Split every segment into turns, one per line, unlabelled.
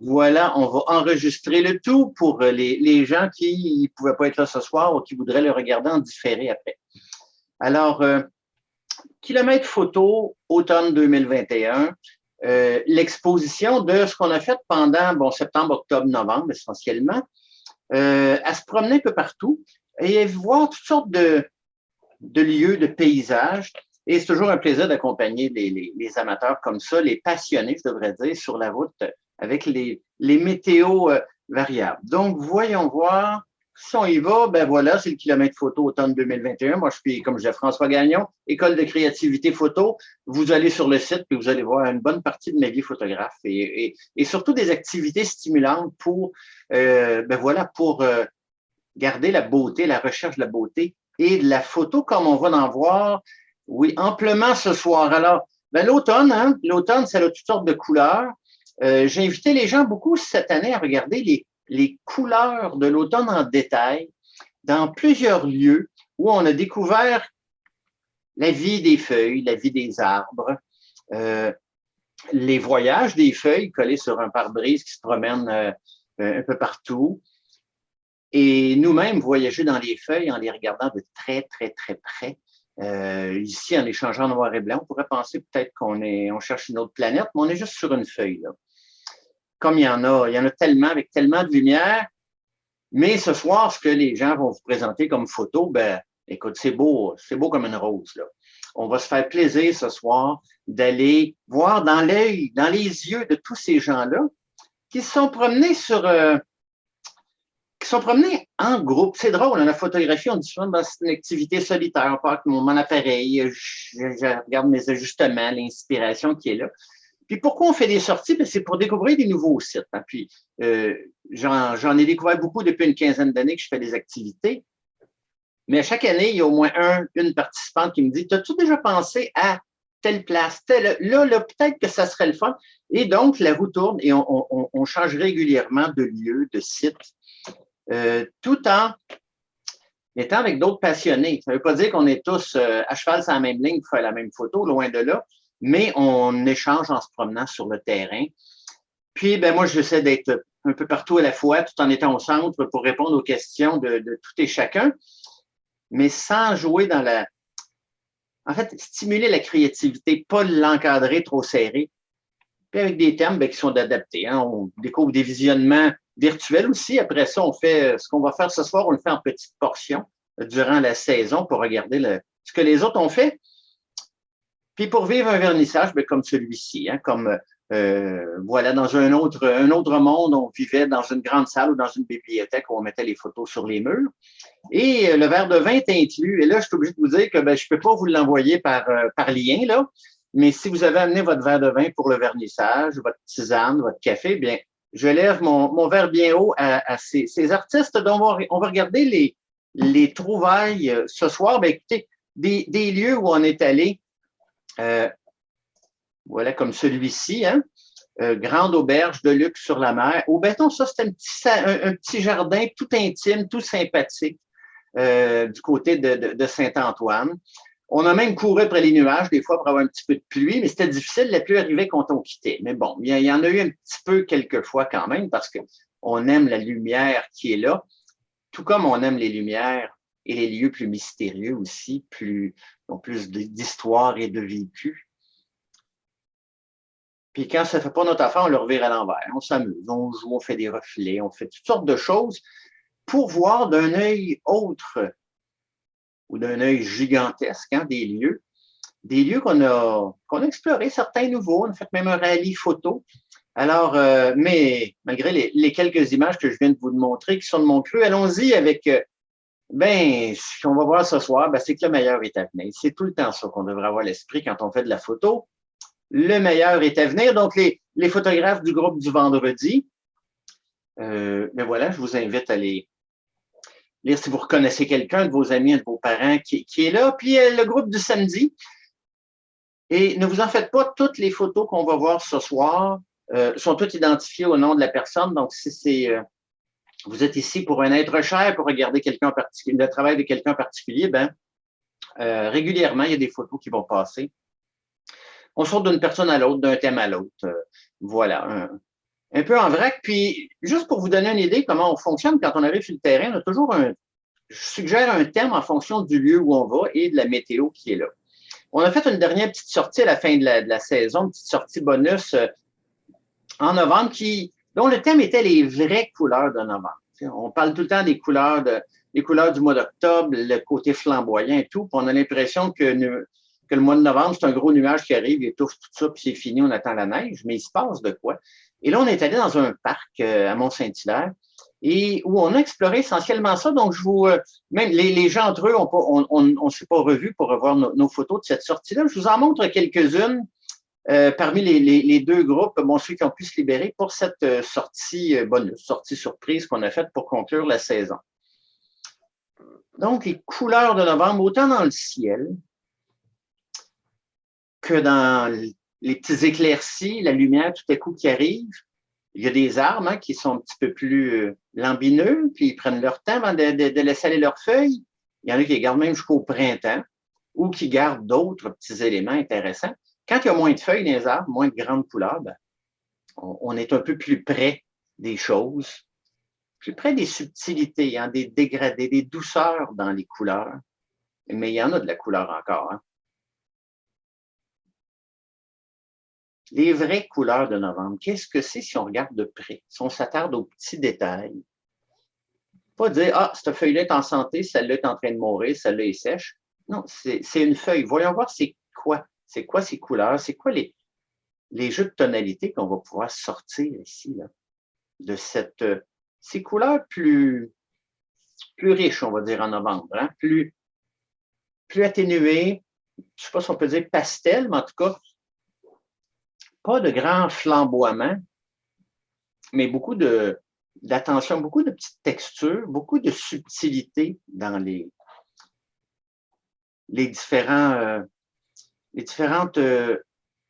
Voilà, on va enregistrer le tout pour les gens qui ne pouvaient pas être là ce soir ou qui voudraient le regarder en différé après. Alors, kilomètre photo, automne 2021, l'exposition de ce qu'on a fait pendant septembre, octobre, novembre essentiellement, à se promener un peu partout et voir toutes sortes de lieux, de paysages. Et c'est toujours un plaisir d'accompagner les amateurs comme ça, les passionnés, je devrais dire, sur la route avec les météos variables. Donc, voyons voir. Si on y va, ben voilà, c'est le kilomètre photo automne 2021. Moi, je suis, comme je disais, François Gagnon, École de créativité photo. Vous allez sur le site et vous allez voir une bonne partie de ma vie photographe et surtout des activités stimulantes pour, pour garder la beauté, la recherche de la beauté et de la photo comme on va en voir, oui, amplement ce soir. Alors, ben, l'automne, ça a toutes sortes de couleurs. J'ai invité les gens beaucoup cette année à regarder les couleurs de l'automne en détail dans plusieurs lieux où on a découvert la vie des feuilles, la vie des arbres, les voyages des feuilles collées sur un pare-brise qui se promènent un peu partout. Et nous-mêmes voyager dans les feuilles en les regardant de très, très, très près. Ici, en échangeant noir et blanc, on pourrait penser peut-être on cherche une autre planète, mais on est juste sur une feuille, là. Comme il y en a tellement, avec tellement de lumière. Mais ce soir, ce que les gens vont vous présenter comme photo, ben, écoute, c'est beau comme une rose, là. On va se faire plaisir ce soir d'aller voir dans l'œil, dans les yeux de tous ces gens-là qui se sont promenés qui sont promenés en groupe. C'est drôle, la photographie, on dit souvent, ben, c'est une activité solitaire. On part avec mon appareil, je regarde mes ajustements, l'inspiration qui est là. Puis pourquoi on fait des sorties? Ben, c'est pour découvrir des nouveaux sites. Hein. Puis j'en ai découvert beaucoup depuis une quinzaine d'années que je fais des activités. Mais à chaque année, il y a au moins une participante qui me dit, t'as-tu déjà pensé à telle place, là, peut-être que ça serait le fun. Et donc, la roue tourne et on change régulièrement de lieu, de site, tout en étant avec d'autres passionnés. Ça ne veut pas dire qu'on est tous à cheval sur la même ligne pour faire la même photo, loin de là, mais on échange en se promenant sur le terrain. Puis, ben moi, j'essaie d'être un peu partout à la fois, tout en étant au centre pour répondre aux questions de tout et chacun, mais sans jouer dans en fait, stimuler la créativité, pas l'encadrer trop serré, puis avec des thèmes qui sont adaptés. Hein. On découvre des visionnements virtuels aussi. Après ça, on fait ce qu'on va faire ce soir, on le fait en petites portions durant la saison pour regarder ce que les autres ont fait. Puis pour vivre un vernissage, comme celui-ci, hein, comme voilà, dans un autre monde, on vivait dans une grande salle ou dans une bibliothèque où on mettait les photos sur les murs. Et le verre de vin est inclus. Et là, je suis obligé de vous dire que je ne peux pas vous l'envoyer par lien, là. Mais si vous avez amené votre verre de vin pour le vernissage, votre tisane, votre café, bien, je lève mon verre bien haut à ces artistes dont on va regarder les trouvailles ce soir. Bien, écoutez, des lieux où on est allé, voilà, comme celui-ci, hein, grande auberge de luxe sur la mer. Au béton, ça, c'était un petit jardin tout intime, tout sympathique du côté de Saint-Antoine. On a même couru après les nuages, des fois, pour avoir un petit peu de pluie, mais c'était difficile. La pluie arrivait quand on quittait. Mais bon, il y en a eu un petit peu quelques fois quand même, parce qu'on aime la lumière qui est là, tout comme on aime les lumières et les lieux plus mystérieux aussi, ont plus d'histoire et de vécu. Puis quand ça ne fait pas notre affaire, on le revire à l'envers. On s'amuse, on joue, on fait des reflets, on fait toutes sortes de choses pour voir d'un œil autre ou d'un œil gigantesque hein, des lieux qu'on a explorés, certains nouveaux. On a fait même un rallye photo. Alors, mais malgré les quelques images que je viens de vous montrer qui sont de mon cru, allons-y avec, ce qu'on va voir ce soir, c'est que le meilleur est à venir. C'est tout le temps ça qu'on devrait avoir à l'esprit quand on fait de la photo. Le meilleur est à venir. Donc, les photographes du groupe du vendredi, mais voilà, je vous invite à lire si vous reconnaissez quelqu'un de vos amis, de vos parents qui est là. Puis le groupe du samedi. Et ne vous en faites pas, toutes les photos qu'on va voir ce soir sont toutes identifiées au nom de la personne. Donc, si vous êtes ici pour un être cher, pour regarder quelqu'un particulier, le travail de quelqu'un particulier, régulièrement, il y a des photos qui vont passer. On sort d'une personne à l'autre, d'un thème à l'autre. Voilà. un peu en vrac. Puis, juste pour vous donner une idée comment on fonctionne quand on arrive sur le terrain, on a toujours je suggère un thème en fonction du lieu où on va et de la météo qui est là. On a fait une dernière petite sortie à la fin de la saison, une petite sortie bonus en novembre dont le thème était les vraies couleurs de novembre. On parle tout le temps des couleurs du mois d'octobre, le côté flamboyant et tout. Puis on a l'impression que le mois de novembre, c'est un gros nuage qui arrive, il étouffe tout ça, puis c'est fini, on attend la neige, mais il se passe de quoi? Et là, on est allé dans un parc à Mont-Saint-Hilaire et où on a exploré essentiellement ça. Donc, même les gens entre eux, on s'est pas revus pour revoir nos photos de cette sortie-là. Je vous en montre quelques-unes parmi les deux groupes, bon, ceux qui ont pu se libérer pour cette sortie bonus, sortie surprise qu'on a faite pour conclure la saison. Donc, les couleurs de novembre, autant dans le ciel que dans les petits éclaircies, la lumière tout à coup qui arrive. Il y a des arbres qui sont un petit peu plus lambineux, puis ils prennent leur temps avant de laisser aller leurs feuilles. Il y en a qui les gardent même jusqu'au printemps ou qui gardent d'autres petits éléments intéressants. Quand il y a moins de feuilles dans les arbres, moins de grandes couleurs, ben, on est un peu plus près des choses, plus près des subtilités, des dégradés, des douceurs dans les couleurs. Mais il y en a de la couleur encore. Les vraies couleurs de novembre, qu'est-ce que c'est si on regarde de près, si on s'attarde aux petits détails? Pas dire, ah, cette feuille-là est en santé, celle-là est en train de mourir, celle-là est sèche. Non, c'est une feuille. Voyons voir c'est quoi. C'est quoi ces couleurs? C'est quoi les jeux de tonalité qu'on va pouvoir sortir ici, là, de ces couleurs plus riches, on va dire, en novembre, plus atténuées. Je ne sais pas si on peut dire pastel, mais en tout cas, pas de grand flamboiement, mais beaucoup d'attention, beaucoup de petites textures, beaucoup de subtilité dans les différentes,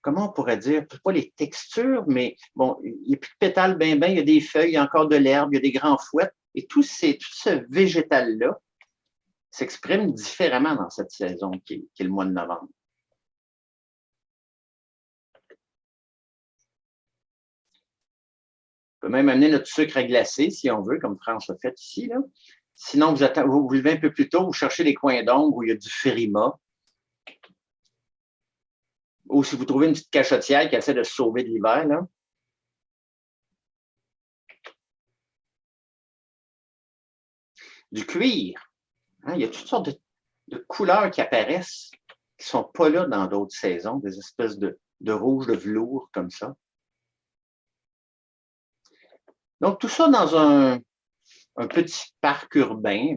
comment on pourrait dire, pas les textures, mais bon, il n'y a plus de pétales ben, il y a des feuilles, il y a encore de l'herbe, il y a des grands fouettes, et tout ce végétal-là s'exprime différemment dans cette saison qui est le mois de novembre. On peut même amener notre sucre à glacer, si on veut, comme France a fait ici, là. Sinon, vous levez un peu plus tôt, vous cherchez les coins d'ombre où il y a du férima. Ou si vous trouvez une petite cachotière qui essaie de se sauver de l'hiver, là. Du cuir. Il y a toutes sortes de couleurs qui apparaissent, qui ne sont pas là dans d'autres saisons, des espèces de rouge, de velours comme ça. Donc, tout ça dans un petit parc urbain,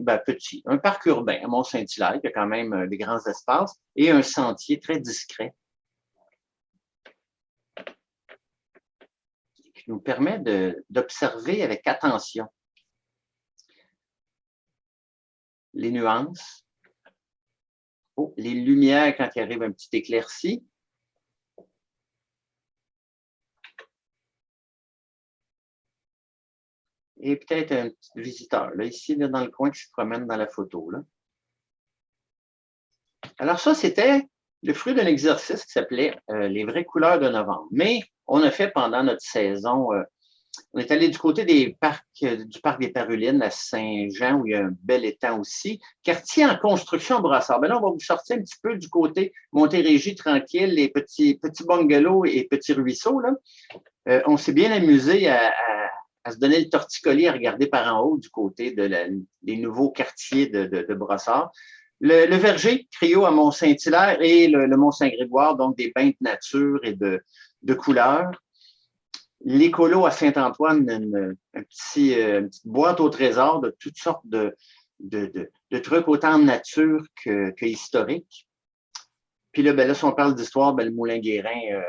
un parc urbain à Mont-Saint-Hilaire, qui a quand même des grands espaces, et un sentier très discret qui nous permet d'observer avec attention les nuances, les lumières quand il arrive un petit éclairci. Et peut-être un petit visiteur, là, ici, là, dans le coin, qui se promène dans la photo. Là. Alors ça, c'était le fruit d'un exercice qui s'appelait Les vraies couleurs de novembre. Mais on a fait pendant notre saison, on est allé du côté du parc des Parulines à Saint-Jean, où il y a un bel étang aussi. Quartier en construction à Brossard. Ben là, on va vous sortir un petit peu du côté Montérégie tranquille, les petits bungalows et petits ruisseaux. Là. On s'est bien amusé à se donner le torticolis à regarder par en haut du côté des nouveaux quartiers de Brossard. Le verger Crio à Mont-Saint-Hilaire et le Mont-Saint-Grégoire, donc des bains de nature et de couleurs. L'écolo à Saint-Antoine, une petite boîte au trésor de toutes sortes de trucs autant de nature que historiques. Puis là, ben là, si on parle d'histoire, ben, le Moulin Guérin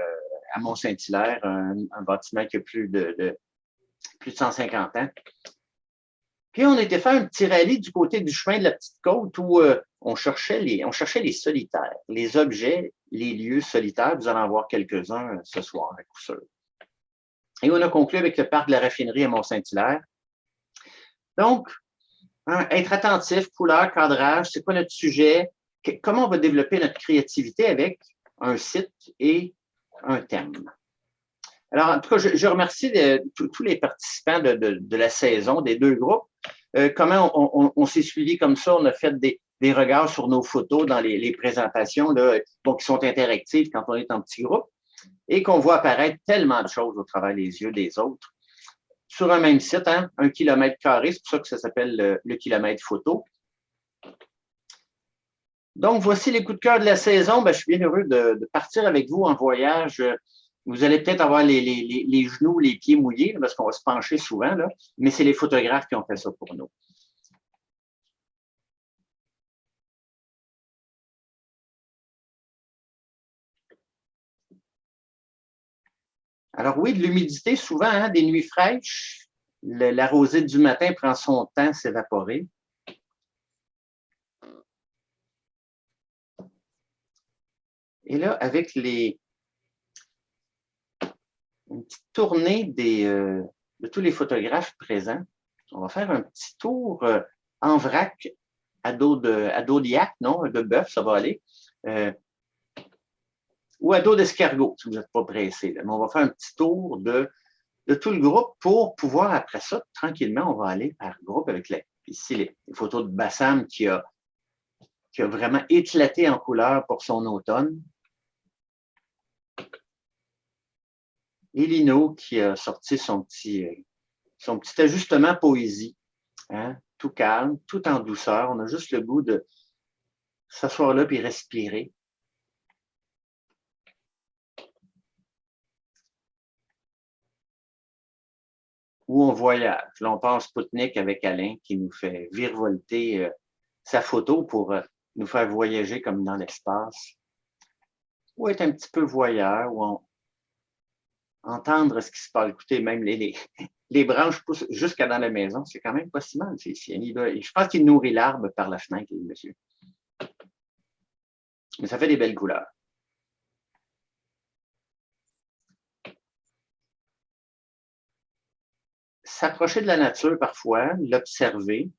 à Mont-Saint-Hilaire, un bâtiment qui a plus de 150 ans. Puis on était faire un petit rallye du côté du chemin de la Petite Côte où on cherchait les solitaires, les objets, les lieux solitaires. Vous allez en voir quelques-uns ce soir, à coup sûr. Et on a conclu avec le parc de la raffinerie à Mont-Saint-Hilaire. Donc, être attentif, couleur, cadrage, c'est quoi notre sujet, comment on va développer notre créativité avec un site et un thème. Alors, en tout cas, je remercie tous les participants de la saison, des deux groupes. Comment on s'est suivi comme ça? On a fait des regards sur nos photos dans les présentations là, bon, qui sont interactives quand on est en petit groupe et qu'on voit apparaître tellement de choses au travers des yeux des autres. Sur un même site, hein, 1 km², c'est pour ça que ça s'appelle le kilomètre photo. Donc, voici les coups de cœur de la saison. Ben, je suis bien heureux de partir avec vous en voyage. Vous allez peut-être avoir les genoux, les pieds mouillés, parce qu'on va se pencher souvent, là, mais c'est les photographes qui ont fait ça pour nous. Alors oui, de l'humidité, souvent, hein, des nuits fraîches, la rosée du matin prend son temps à s'évaporer. Et là, avec une petite tournée de tous les photographes présents, on va faire un petit tour en vrac à dos de yak, non, de bœuf, ça va aller. Ou à dos d'escargot, si vous n'êtes pas pressé. Là. Mais on va faire un petit tour de tout le groupe pour pouvoir, après ça, tranquillement, on va aller par groupe avec ici les photos de Bassam qui a vraiment éclaté en couleur pour son automne. Et Lino qui a sorti son petit ajustement poésie. Hein? Tout calme, tout en douceur. On a juste le goût de s'asseoir là puis respirer. Ou on voyage. Là, on passe Spoutnik avec Alain qui nous fait virevolter sa photo pour nous faire voyager comme dans l'espace. Ou être un petit peu voyeur, ou entendre ce qui se passe. Écoutez, même les branches poussent jusqu'à dans la maison. C'est quand même pas si mal. Je pense qu'il nourrit l'arbre par la fenêtre, monsieur. Mais ça fait des belles couleurs. S'approcher de la nature parfois, l'observer.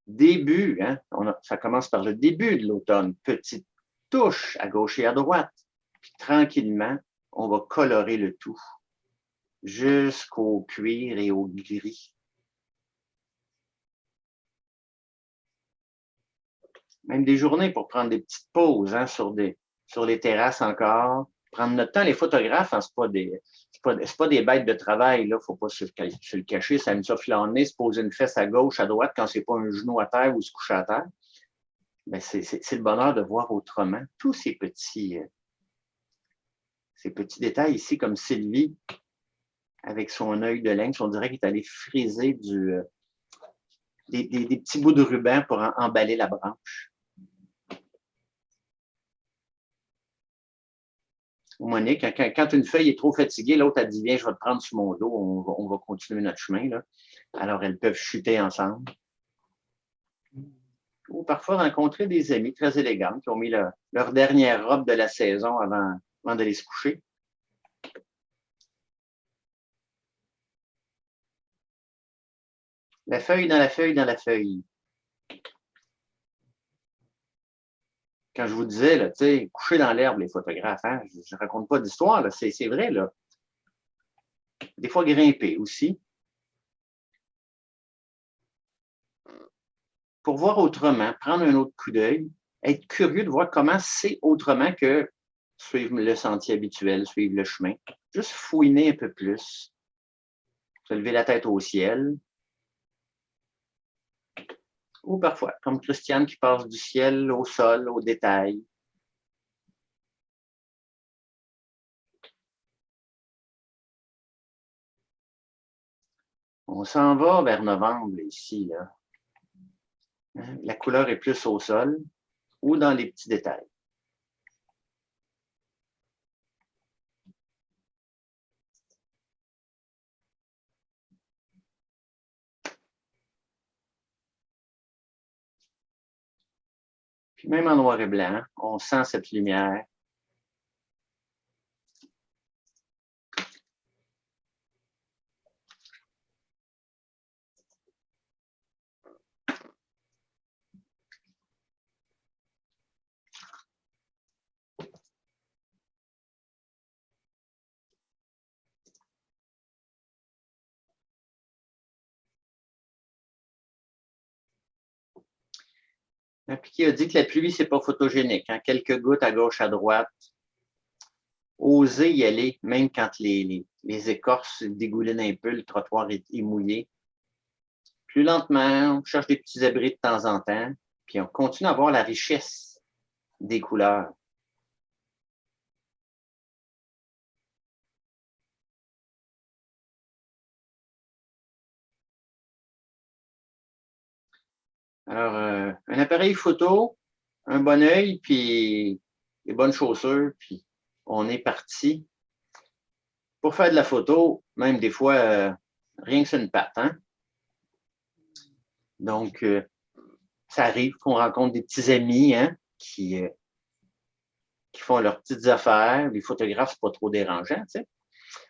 Début, hein, ça commence par le début de l'automne. Petite touche à gauche et à droite. Puis tranquillement, on va colorer le tout jusqu'au cuir et au gris. Même des journées pour prendre des petites pauses hein, sur les terrasses encore. Prendre notre temps. Les photographes, hein, c'est pas des bêtes de travail. Là, faut pas se le cacher. Ça aime ça flâner, se poser une fesse à gauche, à droite quand c'est pas un genou à terre ou se coucher à terre. Ben, c'est le bonheur de voir autrement tous ces petits détails ici, comme Sylvie, avec son œil de lynx, on dirait qu'il est allé friser des petits bouts de ruban pour emballer la branche. Ou Monique, quand une feuille est trop fatiguée, l'autre a dit viens, je vais te prendre sur mon dos, on va continuer notre chemin. Là. Alors, elles peuvent chuter ensemble. Ou parfois rencontrer des amis très élégants qui ont mis leur dernière robe de la saison avant d'aller se coucher. La feuille dans la feuille dans la feuille. Quand je vous disais, là, coucher dans l'herbe, les photographes, hein, je ne raconte pas d'histoire, c'est vrai. Là. Des fois, grimper aussi. Pour voir autrement, prendre un autre coup d'œil, être curieux de voir comment c'est autrement que suivre le sentier habituel, suivre le chemin. Juste fouiner un peu plus. Se lever la tête au ciel. Ou parfois, comme Christiane qui passe du ciel au sol, au détail. On s'en va vers novembre ici. Là. La couleur est plus au sol ou dans les petits détails. Puis même en noir et blanc, on sent cette lumière. Puis qui a dit que la pluie, c'est pas photogénique, hein? Quelques gouttes à gauche, à droite. Osez y aller, même quand les écorces dégoulinent un peu, le trottoir est mouillé. Plus lentement, on cherche des petits abris de temps en temps, puis on continue à voir la richesse des couleurs. Alors, un appareil photo, un bon œil, puis des bonnes chaussures, puis on est parti. Pour faire de la photo, même des fois, rien que sur une patte, hein? Donc, ça arrive qu'on rencontre des petits amis, hein, qui font leurs petites affaires. Les photographes, c'est pas trop dérangeant, tu sais.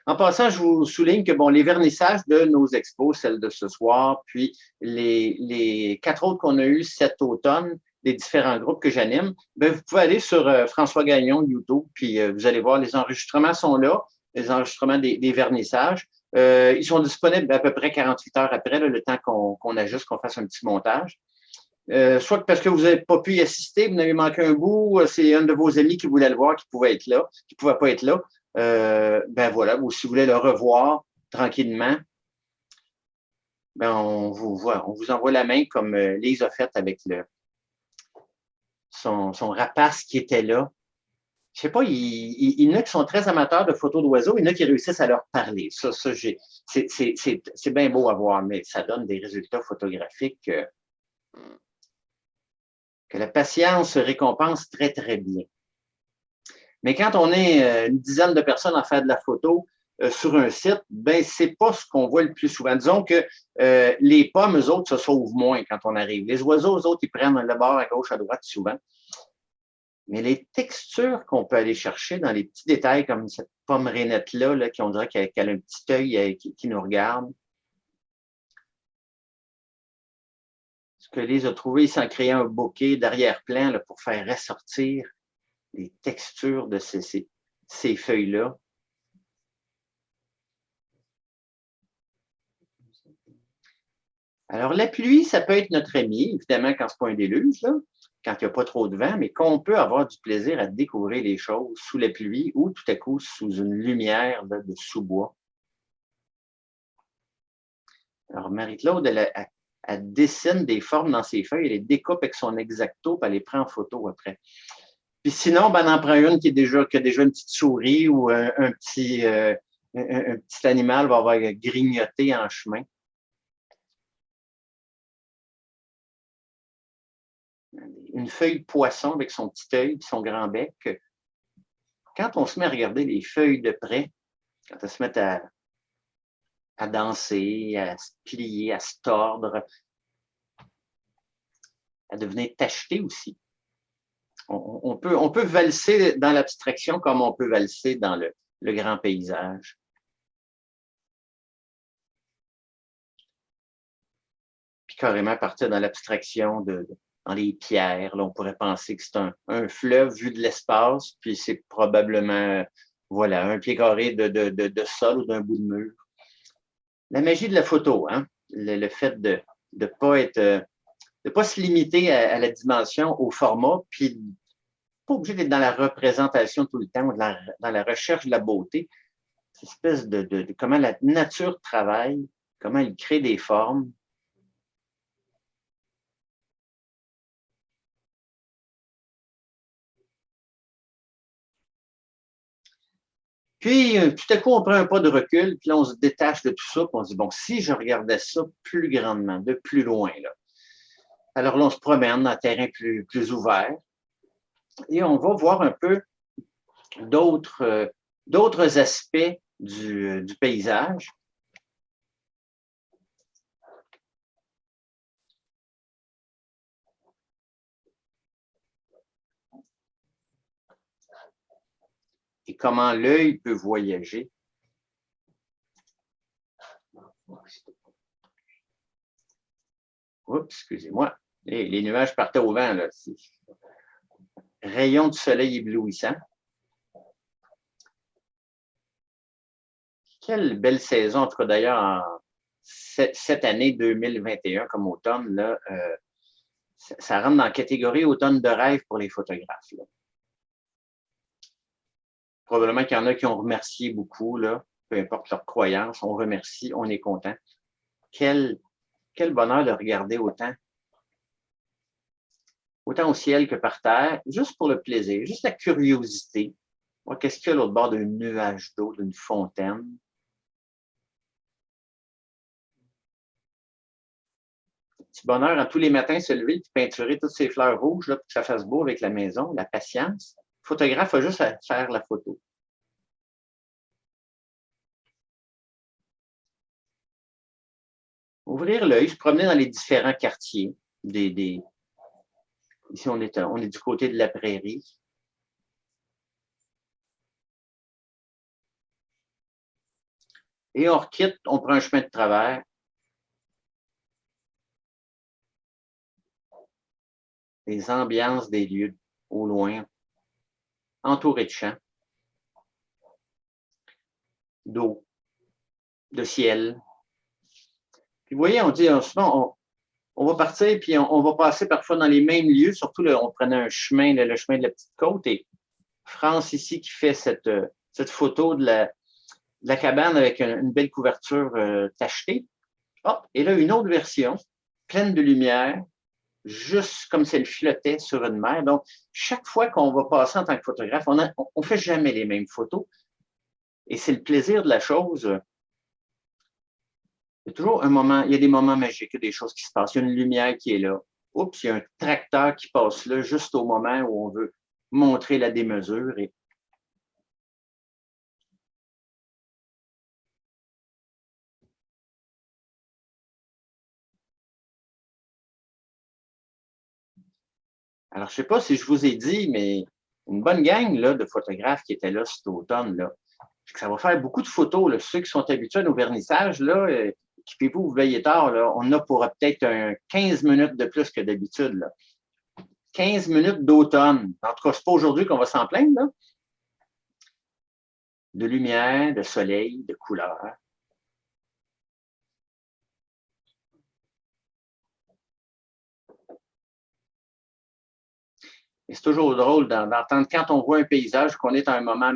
En passant, je vous souligne que bon, les vernissages de nos expos, celles de ce soir, puis les 4 autres qu'on a eues cet automne, des différents groupes que j'anime, ben, vous pouvez aller sur François Gagnon YouTube, puis vous allez voir, les enregistrements sont là, les enregistrements des vernissages. Ils sont disponibles à peu près 48 heures après, là, le temps qu'on ajuste, qu'on fasse un petit montage. Soit parce que vous n'avez pas pu y assister, vous n'avez manqué un bout, c'est un de vos amis qui voulait le voir, qui pouvait être là, qui ne pouvait pas être là. Ben voilà, ou si vous voulez le revoir tranquillement, ben on vous envoie la main comme Lise a fait avec son rapace qui était là. Je sais pas, il y en a qui sont très amateurs de photos d'oiseaux, il y en a qui réussissent à leur parler. C'est bien beau à voir, mais ça donne des résultats photographiques que la patience récompense très, très bien. Mais quand on est une dizaine de personnes à faire de la photo sur un site, ben c'est pas ce qu'on voit le plus souvent. Disons que les pommes, eux autres, se sauvent moins quand on arrive. Les oiseaux, eux autres, ils prennent le bord à gauche, à droite souvent. Mais les textures qu'on peut aller chercher dans les petits détails comme cette pomme rainette-là, là, qui on dirait qu'elle a un petit œil qui nous regarde. Ce que Lise a trouvé, c'est en créant un bokeh d'arrière-plan pour faire ressortir les textures de ces feuilles-là. Alors, la pluie, ça peut être notre ami, évidemment, quand ce n'est pas un déluge, là, quand il n'y a pas trop de vent, mais qu'on peut avoir du plaisir à découvrir les choses sous la pluie ou tout à coup sous une lumière de sous-bois. Alors, Marie-Claude, elle dessine des formes dans ses feuilles, elle les découpe avec son X-Acto, puis elle les prend en photo après. Puis sinon, ben, on en prend une qui a déjà une petite souris ou un petit animal va avoir grignoté en chemin. Une feuille de poisson avec son petit œil et son grand bec. Quand on se met à regarder les feuilles de près, quand elles se mettent à danser, à se plier, à se tordre, à devenir tachetées aussi. On peut valser dans l'abstraction comme on peut valser dans le grand paysage. Puis carrément partir dans l'abstraction dans les pierres. Là, on pourrait penser que c'est un fleuve vu de l'espace, puis c'est probablement voilà, un pied carré de sol ou d'un bout de mur. La magie de la photo, hein? Le fait de ne pas se limiter à la dimension, au format, puis pas obligé d'être dans la représentation tout le temps, dans la recherche de la beauté. Cette espèce de comment la nature travaille, comment elle crée des formes. Puis, tout à coup, on prend un pas de recul, puis là, on se détache de tout ça, puis on se dit, bon, si je regardais ça plus grandement, de plus loin, là. Alors là, on se promène dans un terrain plus ouvert et on va voir un peu d'autres aspects du paysage. Et comment l'œil peut voyager. Oups, excusez-moi. Les nuages partaient au vent, là. Rayon du soleil éblouissant. Quelle belle saison, en tout cas d'ailleurs, cette année 2021 comme automne, là, ça rentre dans la catégorie automne de rêve pour les photographes. Là. Probablement qu'il y en a qui ont remercié beaucoup, là, peu importe leur croyance, on remercie, on est content. Quel bonheur de regarder autant au ciel que par terre, juste pour le plaisir, juste la curiosité. Qu'est-ce qu'il y a à l'autre bord d'un nuage d'eau, d'une fontaine? Petit bonheur à tous les matins se lever et peinturer toutes ces fleurs rouges là, pour que ça fasse beau avec la maison, la patience. Le photographe a juste à faire la photo. Ouvrir l'œil, se promener dans les différents quartiers. Ici, on est du côté de la prairie. Et on quitte, on prend un chemin de travers. Les ambiances des lieux au loin, entourés de champs, d'eau, de ciel. Puis vous voyez, on dit souvent, on va partir, puis on va passer parfois dans les mêmes lieux, surtout là, on prenait un chemin, le chemin de la petite côte, et France ici qui fait cette photo de la cabane avec une belle couverture tachetée. Hop, et là, une autre version, pleine de lumière, juste comme si elle flottait sur une mer. Donc, chaque fois qu'on va passer en tant que photographe, on ne fait jamais les mêmes photos. Et c'est le plaisir de la chose. Il y a toujours un moment, il y a des moments magiques, il y a des choses qui se passent. Il y a une lumière qui est là. Oups, il y a un tracteur qui passe là, juste au moment où on veut montrer la démesure. Et alors, je ne sais pas si je vous ai dit, mais une bonne gang là, de photographes qui étaient là cet automne, là, ça va faire beaucoup de photos. Là. Ceux qui sont habitués à nos vernissages, là, équipez-vous, vous veillez tard, là, on a pour peut-être 15 minutes de plus que d'habitude. 15 minutes d'automne. En tout cas, ce n'est pas aujourd'hui qu'on va s'en plaindre. Là. De lumière, de soleil, de couleur. Et c'est toujours drôle d'entendre quand on voit un paysage, qu'on est à un moment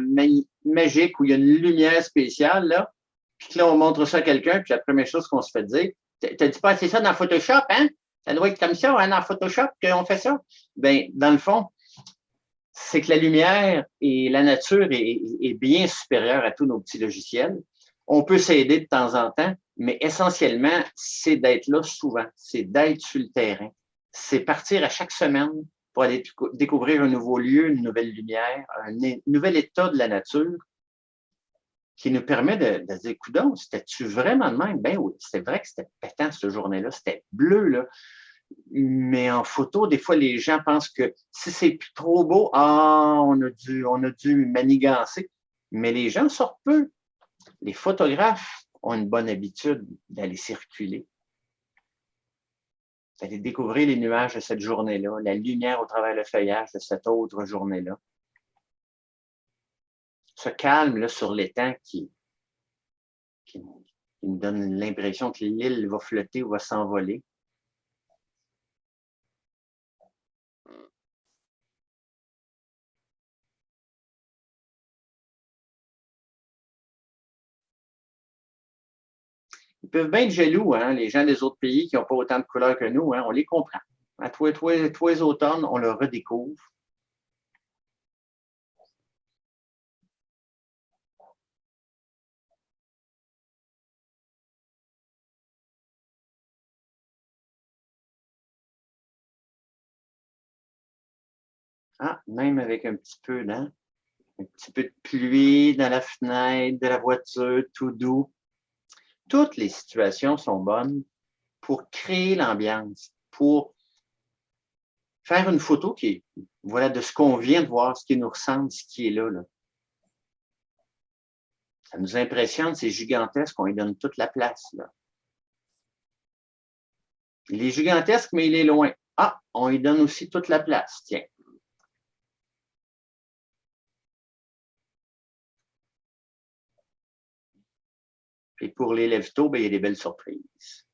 magique où il y a une lumière spéciale, là, puis que là, on montre ça à quelqu'un, puis la première chose qu'on se fait dire, t'as dit pas c'est ça dans Photoshop, hein? Ça doit être comme ça, hein, dans Photoshop, qu'on fait ça. Bien, dans le fond, c'est que la lumière et la nature est bien supérieure à tous nos petits logiciels. On peut s'aider de temps en temps, mais essentiellement, c'est d'être là souvent, c'est d'être sur le terrain. C'est partir à chaque semaine pour aller découvrir un nouveau lieu, une nouvelle lumière, un nouvel état de la nature qui nous permet de dire, coudonc, c'était-tu vraiment de même? Ben oui, c'était vrai que c'était pétant cette journée-là, c'était bleu, là. Mais en photo, des fois, les gens pensent que si c'est trop beau, on a dû manigancer. Mais les gens sortent peu. Les photographes ont une bonne habitude d'aller circuler, d'aller découvrir les nuages de cette journée-là, la lumière au travers le feuillage de cette autre journée-là. Ce calme là, sur l'étang qui me donne l'impression que l'île va flotter ou va s'envoler. Ils peuvent bien être jaloux, hein, les gens des autres pays qui n'ont pas autant de couleurs que nous, hein, on les comprend. À tous les automnes, on le redécouvre. Ah, même avec un petit peu, hein, un petit peu de pluie dans la fenêtre de la voiture, tout doux. Toutes les situations sont bonnes pour créer l'ambiance, pour faire une photo qui est, voilà, de ce qu'on vient de voir, ce qui nous ressemble, ce qui est là, là. Ça nous impressionne, c'est gigantesque, on lui donne toute la place, là. Il est gigantesque, mais il est loin. Ah, on lui donne aussi toute la place, tiens. Et pour les lève-tôt, ben, il y a des belles surprises.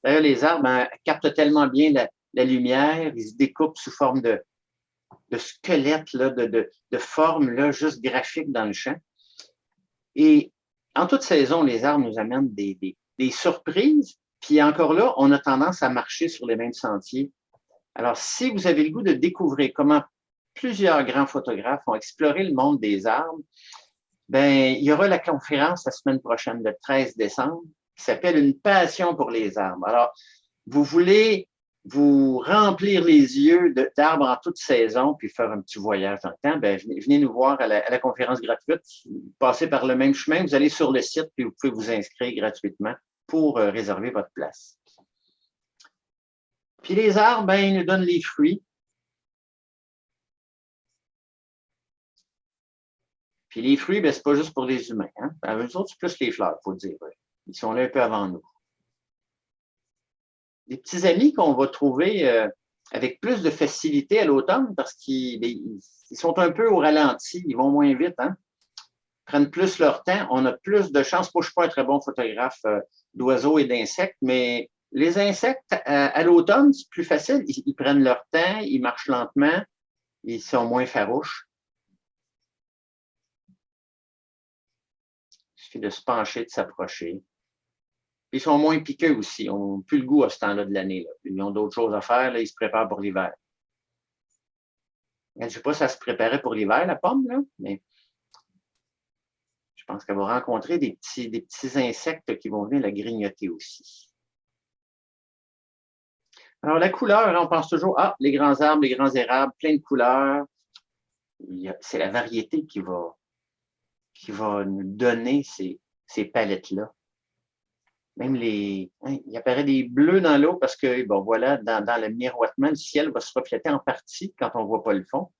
D'ailleurs, les arbres captent tellement bien la lumière, ils se découpent sous forme de squelettes, là, de formes là, juste graphiques dans le champ. Et en toute saison, les arbres nous amènent des surprises. Puis encore là, on a tendance à marcher sur les mêmes sentiers. Alors, si vous avez le goût de découvrir comment plusieurs grands photographes ont exploré le monde des arbres, ben, il y aura la conférence la semaine prochaine, le 13 décembre, qui s'appelle Une passion pour les arbres. Alors, vous voulez vous remplir les yeux d'arbres en toute saison, puis faire un petit voyage dans le temps, ben, venez nous voir à la conférence gratuite. Passez par le même chemin, vous allez sur le site, puis vous pouvez vous inscrire gratuitement pour réserver votre place. Puis les arbres, ben, ils nous donnent les fruits. Puis les fruits, ben, c'est pas juste pour les humains. Hein? Eux autres, c'est plus les fleurs, il faut dire. Ils sont là un peu avant nous. Des petits amis qu'on va trouver avec plus de facilité à l'automne parce qu'ils sont un peu au ralenti, ils vont moins vite, hein? Prennent plus leur temps, on a plus de chances. Moi, je ne suis pas un très bon photographe d'oiseaux et d'insectes, mais les insectes, à l'automne, c'est plus facile. Ils prennent leur temps, ils marchent lentement, ils sont moins farouches. Il suffit de se pencher, de s'approcher. Ils sont moins piqueux aussi. Ils n'ont plus le goût à ce temps-là de l'année. Ils ont d'autres choses à faire. Là, ils se préparent pour l'hiver. Je ne sais pas si ça se préparait pour l'hiver, la pomme, là, mais je pense qu'elle va rencontrer des petits insectes qui vont venir la grignoter aussi. Alors, la couleur, on pense toujours, les grands arbres, les grands érables, plein de couleurs. C'est la variété qui va nous donner ces palettes-là. Même il apparaît des bleus dans l'eau parce que, bon, voilà, dans le miroitement, le ciel va se refléter en partie quand on ne voit pas le fond.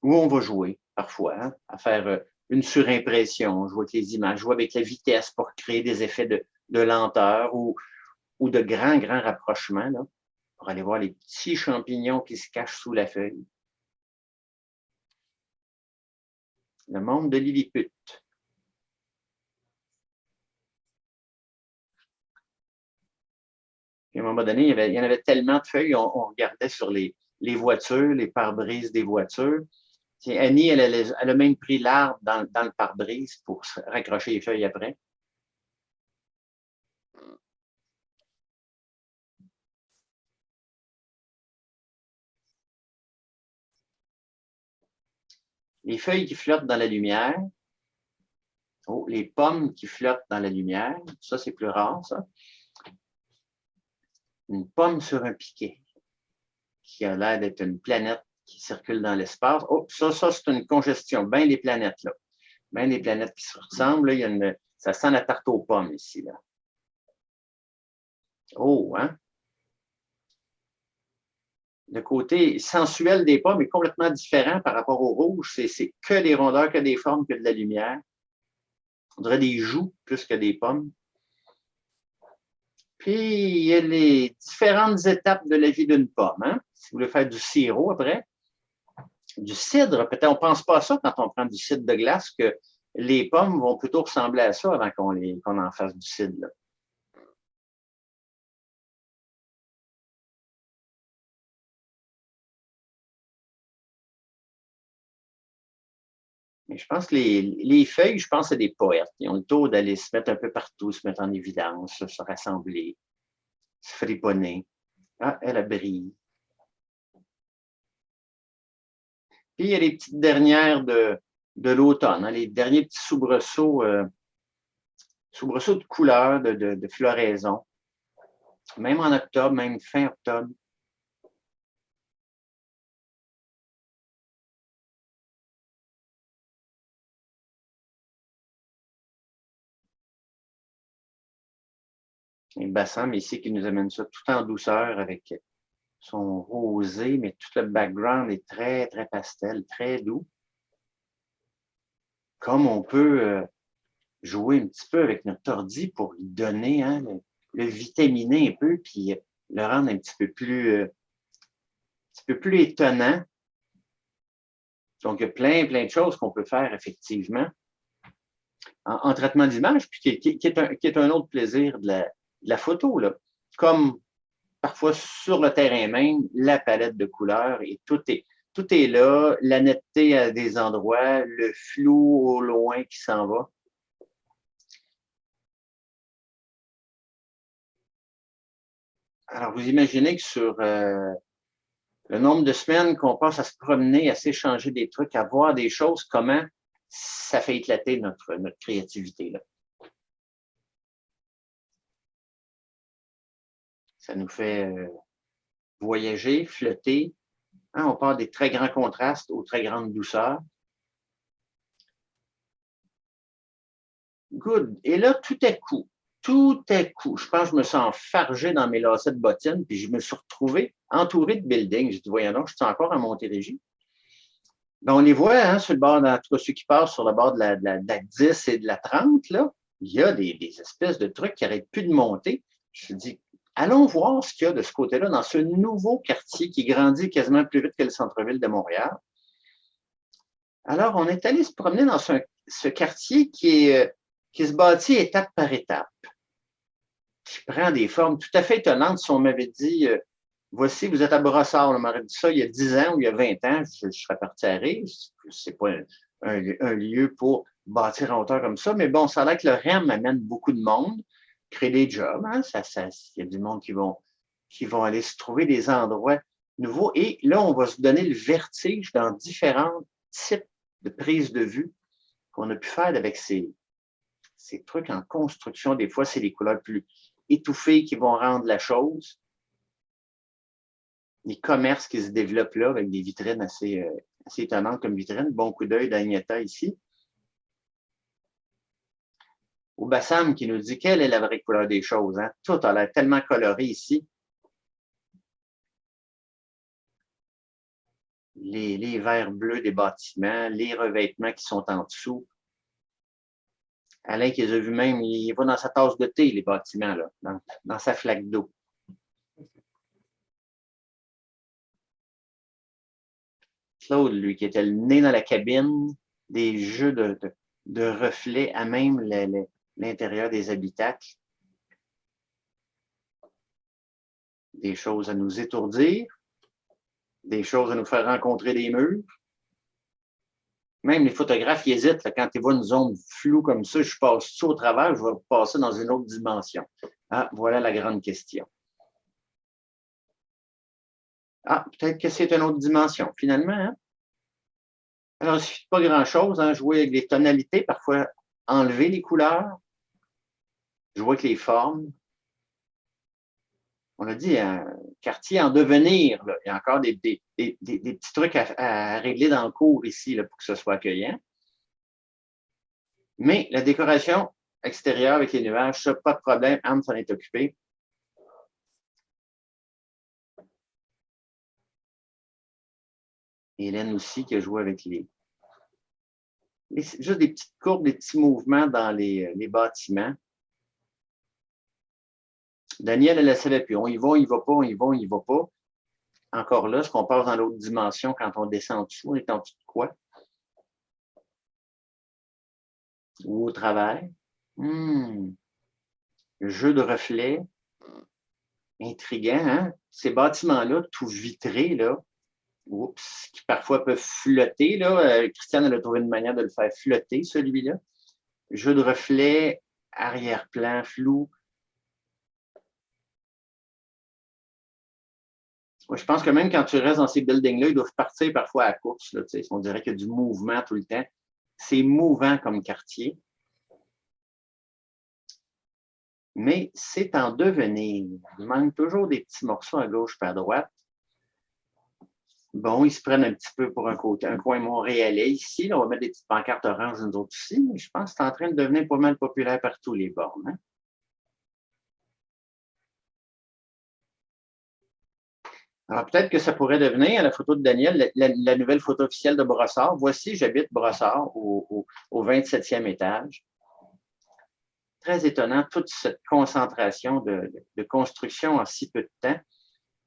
Ou on va jouer, parfois, hein, à faire une surimpression, jouer avec les images, jouer avec la vitesse pour créer des effets de lenteur ou de grands rapprochements, là, pour aller voir les petits champignons qui se cachent sous la feuille. Le monde de Lilliput. Puis à un moment donné, il y en avait tellement de feuilles, on regardait sur les voitures, les pare-brises des voitures. Puis Annie, elle a même pris l'arbre dans le pare-brise pour raccrocher les feuilles après. Les feuilles qui flottent dans la lumière. Oh, les pommes qui flottent dans la lumière. Ça, c'est plus rare, ça. Une pomme sur un piquet, qui a l'air d'être une planète qui circule dans l'espace. Oh, ça c'est une congestion. Ben les planètes, là. Ben les planètes qui se ressemblent. Là, ça sent la tarte aux pommes ici, là. Oh, hein? Le côté sensuel des pommes est complètement différent par rapport au rouge. C'est que des rondeurs, que des formes, que de la lumière. On dirait des joues plus que des pommes. Puis, il y a les différentes étapes de la vie d'une pomme. Hein? Si vous voulez faire du sirop après, du cidre, peut-être on ne pense pas à ça quand on prend du cidre de glace, que les pommes vont plutôt ressembler à ça avant qu'on en fasse du cidre. Là. Mais je pense que les feuilles, je pense que c'est des poètes. Ils ont le tour d'aller se mettre un peu partout, se mettre en évidence, se rassembler, se friponner. Ah, elle brille. Puis il y a les petites dernières de l'automne, hein, les derniers petits soubresauts de couleurs, de floraison. Même en octobre, même fin octobre. Et le Bassam ici qui nous amène ça tout en douceur avec son rosé, mais tout le background est très, très pastel, très doux. Comme on peut jouer un petit peu avec notre ordi pour lui donner, hein, le vitaminer un peu, puis le rendre un petit peu plus étonnant. Donc, il y a plein de choses qu'on peut faire effectivement. en traitement d'image, puis qui est un autre plaisir de la photo, là. Comme parfois sur le terrain même, la palette de couleurs et tout est là, la netteté à des endroits, le flou au loin qui s'en va. Alors, vous imaginez que sur le nombre de semaines qu'on passe à se promener, à s'échanger des trucs, à voir des choses, comment ça fait éclater notre créativité, là. Ça nous fait voyager, flotter. Hein, on part des très grands contrastes aux très grandes douceurs. Good. Et là, tout à coup, je pense que je me sens enfargé dans mes lacets de bottines, puis je me suis retrouvé entouré de buildings. J'ai dit, voyons donc, je suis encore à Montérégie. Ben, on les voit, hein, sur le bord, en tout cas, ceux qui passent sur le bord de la 10 et de la 30, là, il y a des espèces de trucs qui n'arrêtent plus de monter. Je me suis dit, allons voir ce qu'il y a de ce côté-là, dans ce nouveau quartier qui grandit quasiment plus vite que le centre-ville de Montréal. Alors, on est allé se promener dans ce quartier qui se bâtit étape par étape, qui prend des formes tout à fait étonnantes. Si on m'avait dit, voici, vous êtes à Brossard, on m'aurait dit ça il y a 10 ans ou il y a 20 ans, je serais parti à rire. C'est pas un lieu pour bâtir en hauteur comme ça, mais bon, ça a l'air que le REM amène beaucoup de monde, crée des jobs, hein, il y a du monde qui vont aller se trouver des endroits nouveaux. Et là, on va se donner le vertige dans différents types de prises de vue qu'on a pu faire avec ces trucs en construction. Des fois, c'est les couleurs plus étouffées qui vont rendre la chose. Les commerces qui se développent là avec des vitrines assez étonnantes comme vitrines. Bon coup d'œil d'Agneta ici. Ou Bassam qui nous dit quelle est la vraie couleur des choses. Hein? Tout a l'air tellement coloré ici. Les verres bleus des bâtiments, les revêtements qui sont en dessous. Alain qui les a vus même, il va dans sa tasse de thé, les bâtiments, là, dans sa flaque d'eau. Claude, lui, qui était le nez dans la cabine, des jeux de reflets à même l'intérieur des habitacles. Des choses à nous étourdir, des choses à nous faire rencontrer des murs. Même les photographes, ils hésitent. Là, quand ils voient une zone floue comme ça, je passe tout au travers, je vais passer dans une autre dimension. Ah, voilà la grande question. Ah, peut-être que c'est une autre dimension, finalement. Hein? Alors, il ne suffit pas grand-chose, hein, jouer avec les tonalités, parfois enlever les couleurs, jouer avec les formes. On a dit un quartier en devenir. Là. Il y a encore des petits trucs à régler dans le cours ici là, pour que ce soit accueillant. Mais la décoration extérieure avec les nuages, ça, pas de problème, Anne s'en est occupée. Hélène aussi qui a joué avec juste des petites courbes, des petits mouvements dans les bâtiments. Daniel, elle ne savait plus. On y va, on y va pas, on y va, on y va pas. Encore là, est-ce qu'on passe dans l'autre dimension quand on descend en dessous? On est en dessous de quoi? Ou au travers? Jeu de reflets. Intriguant, hein? Ces bâtiments-là, tout vitrés, là, oups, qui parfois peuvent flotter. Là. Christiane, elle a trouvé une manière de le faire flotter, celui-là. Jeu de reflets, arrière-plan, flou. Moi, je pense que même quand tu restes dans ces buildings-là, ils doivent partir parfois à la course. Là, on dirait qu'il y a du mouvement tout le temps. C'est mouvant comme quartier. Mais c'est en devenir. Il manque toujours des petits morceaux à gauche et à droite. Bon, ils se prennent un petit peu pour un coin montréalais ici. Là, on va mettre des petites pancartes oranges, nous autres aussi, mais je pense que c'est en train de devenir pas mal populaire par tous les bords. Hein? Alors, peut-être que ça pourrait devenir, à la photo de Daniel, la nouvelle photo officielle de Brossard. Voici, j'habite Brossard au 27e étage. Très étonnant, toute cette concentration de construction en si peu de temps,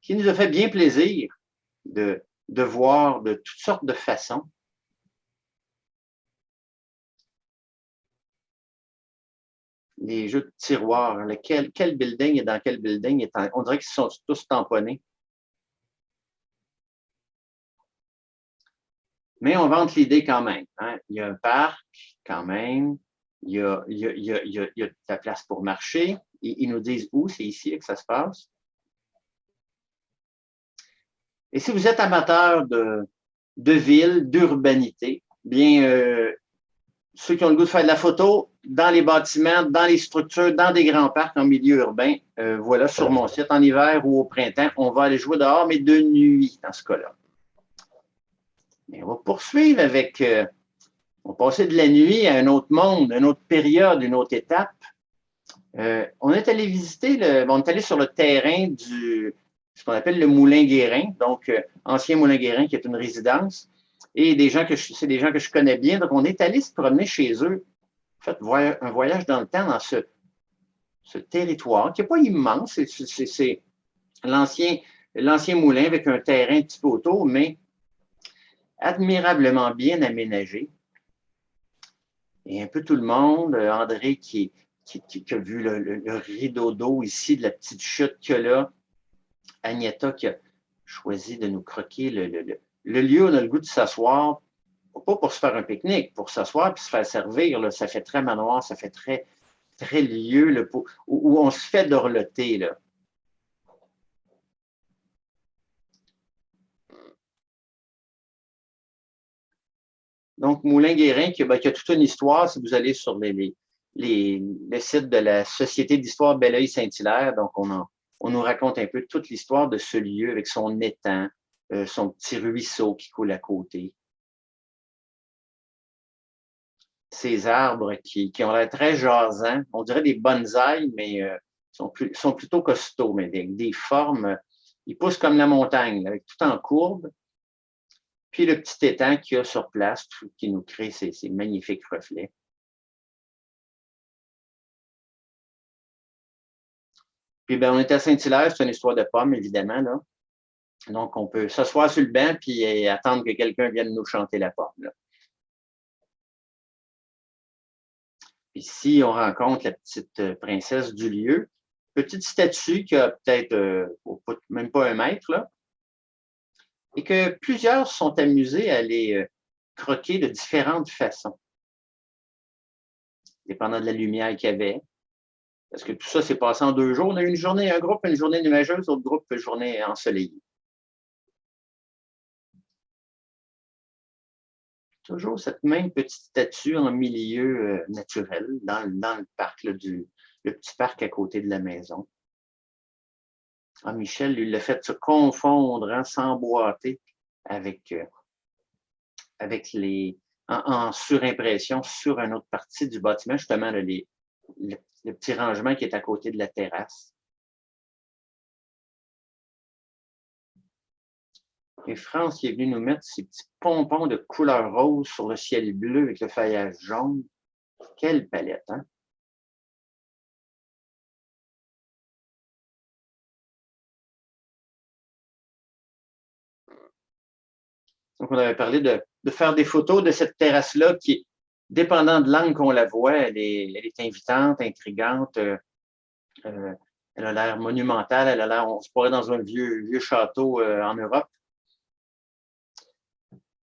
qui nous a fait bien plaisir de voir de toutes sortes de façons. les jeux de tiroirs. Quel building est dans quel building? On dirait qu'ils sont tous tamponnés. Mais on vante l'idée quand même. Hein? Il y a un parc quand même. Il y a de la place pour marcher. Ils nous disent où, c'est ici que ça se passe. Et si vous êtes amateur de ville, d'urbanité, bien, ceux qui ont le goût de faire de la photo, dans les bâtiments, dans les structures, dans des grands parcs en milieu urbain, voilà, sur mon site, en hiver ou au printemps, on va aller jouer dehors, mais de nuit dans ce cas-là. Mais on va poursuivre avec, on va passer de la nuit à un autre monde, une autre période, une autre étape. On est allé visiter, on est allé sur le terrain ce qu'on appelle le Moulin Guérin, donc ancien Moulin Guérin qui est une résidence, et c'est des gens que je connais bien, donc on est allé se promener chez eux, en fait, un voyage dans le temps dans ce territoire qui n'est pas immense, c'est l'ancien moulin avec un terrain un petit peu autour, mais admirablement bien aménagé. Et un peu tout le monde, André qui a vu le rideau d'eau ici, de la petite chute qu'il y a là, Agneta qui a choisi de nous croquer le lieu où on a le goût de s'asseoir, pas pour se faire un pique-nique, pour s'asseoir et se faire servir. Là, ça fait très manoir, ça fait très, très lieu là, où on se fait dorloter. Là. Donc, Moulin-Guérin, qui a toute une histoire, si vous allez sur le site de la Société d'histoire Belleuil-Saint-Hilaire, donc on nous raconte un peu toute l'histoire de ce lieu avec son étang, son petit ruisseau qui coule à côté. Ces arbres qui ont l'air très jasants, on dirait des bonsaïs, mais sont plutôt costauds, mais des formes, ils poussent comme la montagne, avec tout en courbe. Puis le petit étang qu'il y a sur place, qui nous crée ces magnifiques reflets. Puis ben, on est à Saint-Hilaire, c'est une histoire de pommes, évidemment, là. Donc, on peut s'asseoir sur le banc puis attendre que quelqu'un vienne nous chanter la pomme. Là. Ici, on rencontre la petite princesse du lieu. Petite statue qui a peut-être même pas 1 mètre, là, et que plusieurs se sont amusés à les croquer de différentes façons, dépendant de la lumière qu'il y avait. Parce que tout ça s'est passé en 2 jours. On a eu un groupe, une journée nuageuse, l'autre groupe, une journée ensoleillée. Toujours cette même petite statue en milieu naturel, dans le parc, là, le petit parc à côté de la maison. Ah, Michel, lui, l'a fait se confondre, hein, s'emboîter avec en surimpression sur une autre partie du bâtiment, justement, là, le petit rangement qui est à côté de la terrasse. Et France qui est venu nous mettre ces petits pompons de couleur rose sur le ciel bleu avec le feuillage jaune. Quelle palette, hein? Donc, on avait parlé de faire des photos de cette terrasse-là qui, dépendant de l'angle qu'on la voit, elle est invitante, intrigante. Elle a l'air monumentale. Elle a l'air, on se pourrait dans un vieux château en Europe.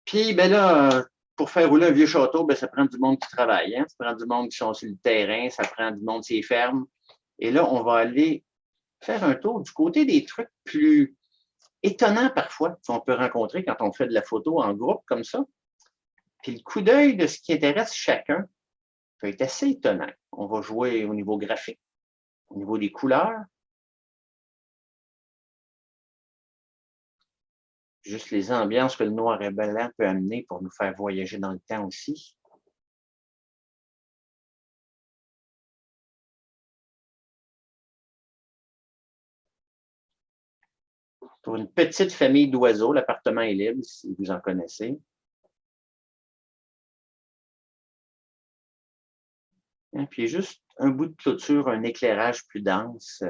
Puis, ben là, pour faire rouler un vieux château, ben, ça prend du monde qui travaille. Hein? Ça prend du monde qui sont sur le terrain, ça prend du monde qui ferme. Et là, on va aller faire un tour du côté des trucs plus étonnants parfois qu'on peut rencontrer quand on fait de la photo en groupe comme ça. Puis le coup d'œil de ce qui intéresse chacun peut être assez étonnant. On va jouer au niveau graphique, au niveau des couleurs, juste les ambiances que le noir et blanc peut amener pour nous faire voyager dans le temps aussi. Pour une petite famille d'oiseaux, l'appartement est libre, si vous en connaissez. Et puis juste un bout de clôture, un éclairage plus dense.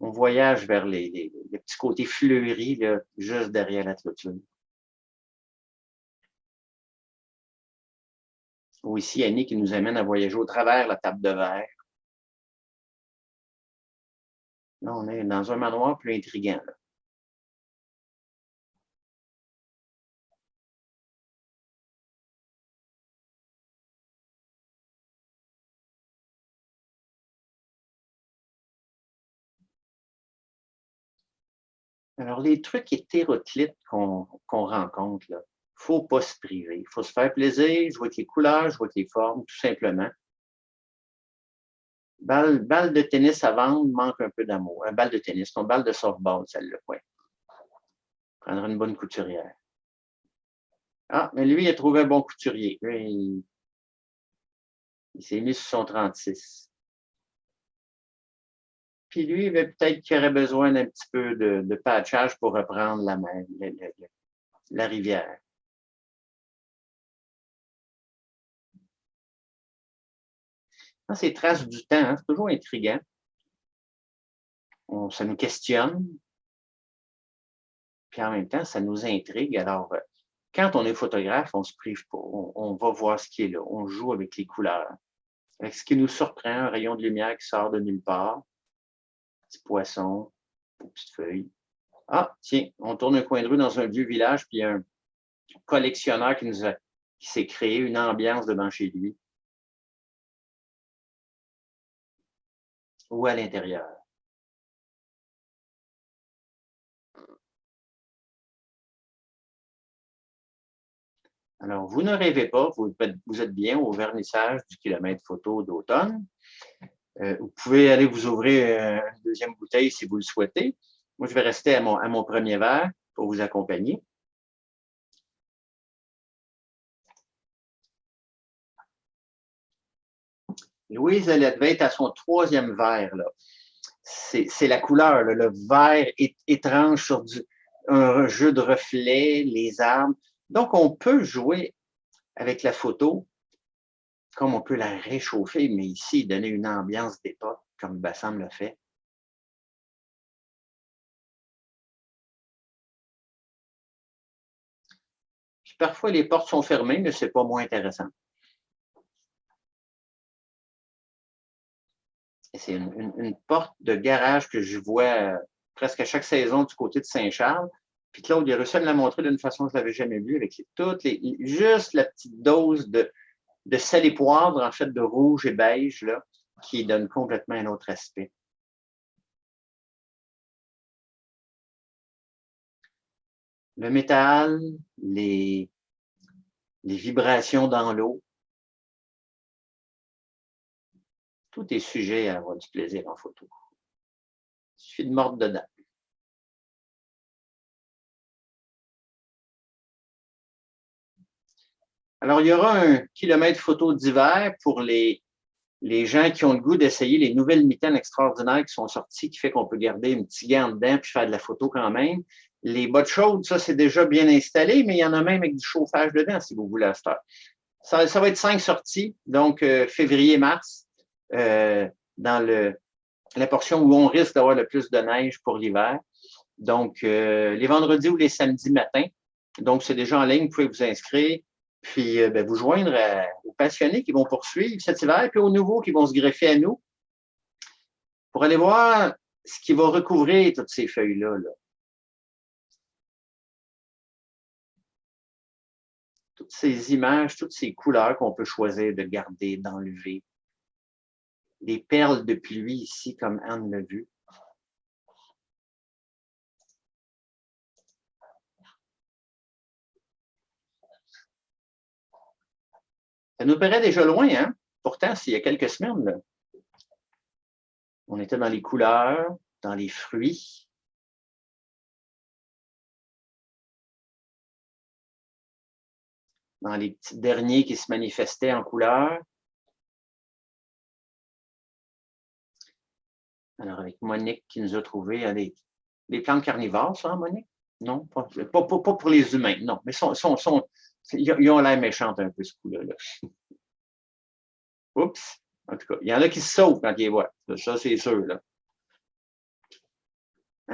On voyage vers les petits côtés fleuris, là, juste derrière la clôture. Ou ici, Annie qui nous amène à voyager au travers la table de verre. Là, on est dans un manoir plus intriguant. Là. Alors, les trucs hétéroclites qu'on rencontre, il ne faut pas se priver. Il faut se faire plaisir, jouer avec les couleurs, jouer avec les formes, tout simplement. Balle de tennis à vendre manque un peu d'amour. Un balle de tennis, ton balle de softball, celle-là, oui. Prendre une bonne couturière. Ah, mais lui, il a trouvé un bon couturier. Lui, il s'est mis sur son 36. Puis lui, il peut-être qu'il aurait besoin d'un petit peu de patchage pour reprendre la mer, la rivière. Dans ces traces du temps, hein, c'est toujours intriguant. Ça nous questionne, puis en même temps, ça nous intrigue. Alors, quand on est photographe, on ne se prive pas. On va voir ce qui est là. On joue avec les couleurs. Avec ce qui nous surprend, un rayon de lumière qui sort de nulle part. Petit poisson, petite feuille. Ah, tiens, on tourne un coin de rue dans un vieux village, puis il y a un collectionneur qui s'est créé une ambiance devant chez lui. Ou à l'intérieur. Alors, vous ne rêvez pas, vous êtes bien au vernissage du kilomètre photo d'automne. Vous pouvez aller vous ouvrir une deuxième bouteille si vous le souhaitez. Moi, je vais rester à mon premier verre pour vous accompagner. Louise, elle devait être à son troisième verre. C'est la couleur, là, le vert étrange sur un jeu de reflets, les arbres. Donc, on peut jouer avec la photo comme on peut la réchauffer, mais ici, donner une ambiance d'époque, comme Bassam l'a fait. Puis parfois, les portes sont fermées, mais ce n'est pas moins intéressant. C'est une porte de garage que je vois presque à chaque saison du côté de Saint-Charles. Puis Claude, il a réussi à me la montrer d'une façon que je ne l'avais jamais vue, avec juste la petite dose de sel et poivre, en fait, de rouge et beige, là, qui donne complètement un autre aspect. Le métal, les vibrations dans l'eau, tout est sujet à avoir du plaisir en photo. Il suffit de mordre dedans. Alors, il y aura un kilomètre photo d'hiver pour les gens qui ont le goût d'essayer les nouvelles mitaines extraordinaires qui sont sorties, qui fait qu'on peut garder une petite gant dedans puis faire de la photo quand même. Les bottes chaudes, ça, c'est déjà bien installé, mais il y en a même avec du chauffage dedans, si vous voulez à cette heure. Ça va être 5 sorties, donc février-mars, dans la portion où on risque d'avoir le plus de neige pour l'hiver. Donc, les vendredis ou les samedis matins. Donc, c'est déjà en ligne, vous pouvez vous inscrire, puis vous joindre aux passionnés qui vont poursuivre cet hiver, puis aux nouveaux qui vont se greffer à nous pour aller voir ce qui va recouvrir toutes ces feuilles-là. Là. Toutes ces images, toutes ces couleurs qu'on peut choisir de garder, d'enlever. Des perles de pluie ici, comme Anne l'a vu. Ça nous paraît déjà loin, hein? Pourtant, c'est il y a quelques semaines, là. On était dans les couleurs, dans les fruits. Dans les petits derniers qui se manifestaient en couleurs. Alors, avec Monique qui nous a trouvé des plantes carnivores, ça, Monique? Non, pas pour les humains, non. Mais ils ont l'air méchantes un peu, ce coup-là. Là. Oups! En tout cas, il y en a qui se sauvent quand ils les voient. Ça, c'est sûr. Là.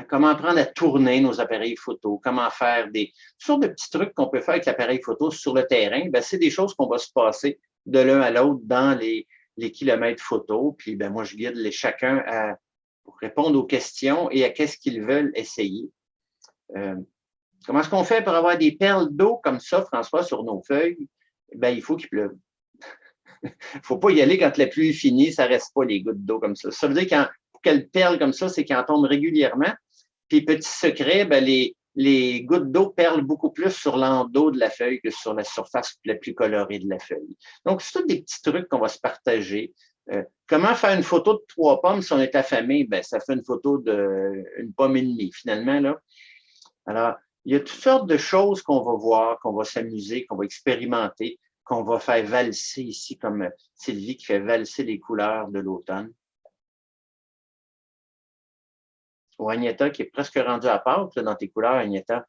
Comment apprendre à tourner nos appareils photo, comment faire des sortes de petits trucs qu'on peut faire avec l'appareil photo sur le terrain, c'est des choses qu'on va se passer de l'un à l'autre dans les kilomètres photos. Puis, ben, moi, je guide chacun pour répondre aux questions et à qu'est-ce qu'ils veulent essayer. Comment est-ce qu'on fait pour avoir des perles d'eau comme ça, François, sur nos feuilles? Ben, il faut qu'il pleuve. Il ne faut pas y aller quand la pluie est finie, ça ne reste pas les gouttes d'eau comme ça. Ça veut dire qu'elle perle comme ça, c'est qu'elle tombe régulièrement. Puis, petit secret, ben, les gouttes d'eau perlent beaucoup plus sur l'endos de la feuille que sur la surface la plus colorée de la feuille. Donc, c'est tous des petits trucs qu'on va se partager. Comment faire une photo de 3 pommes si on est affamé? Ben, ça fait une photo d'une pomme et demie, finalement, là. Alors, il y a toutes sortes de choses qu'on va voir, qu'on va s'amuser, qu'on va expérimenter, qu'on va faire valser ici, comme Sylvie qui fait valser les couleurs de l'automne. Ou Agneta qui est presque rendue à part là, dans tes couleurs, Agneta.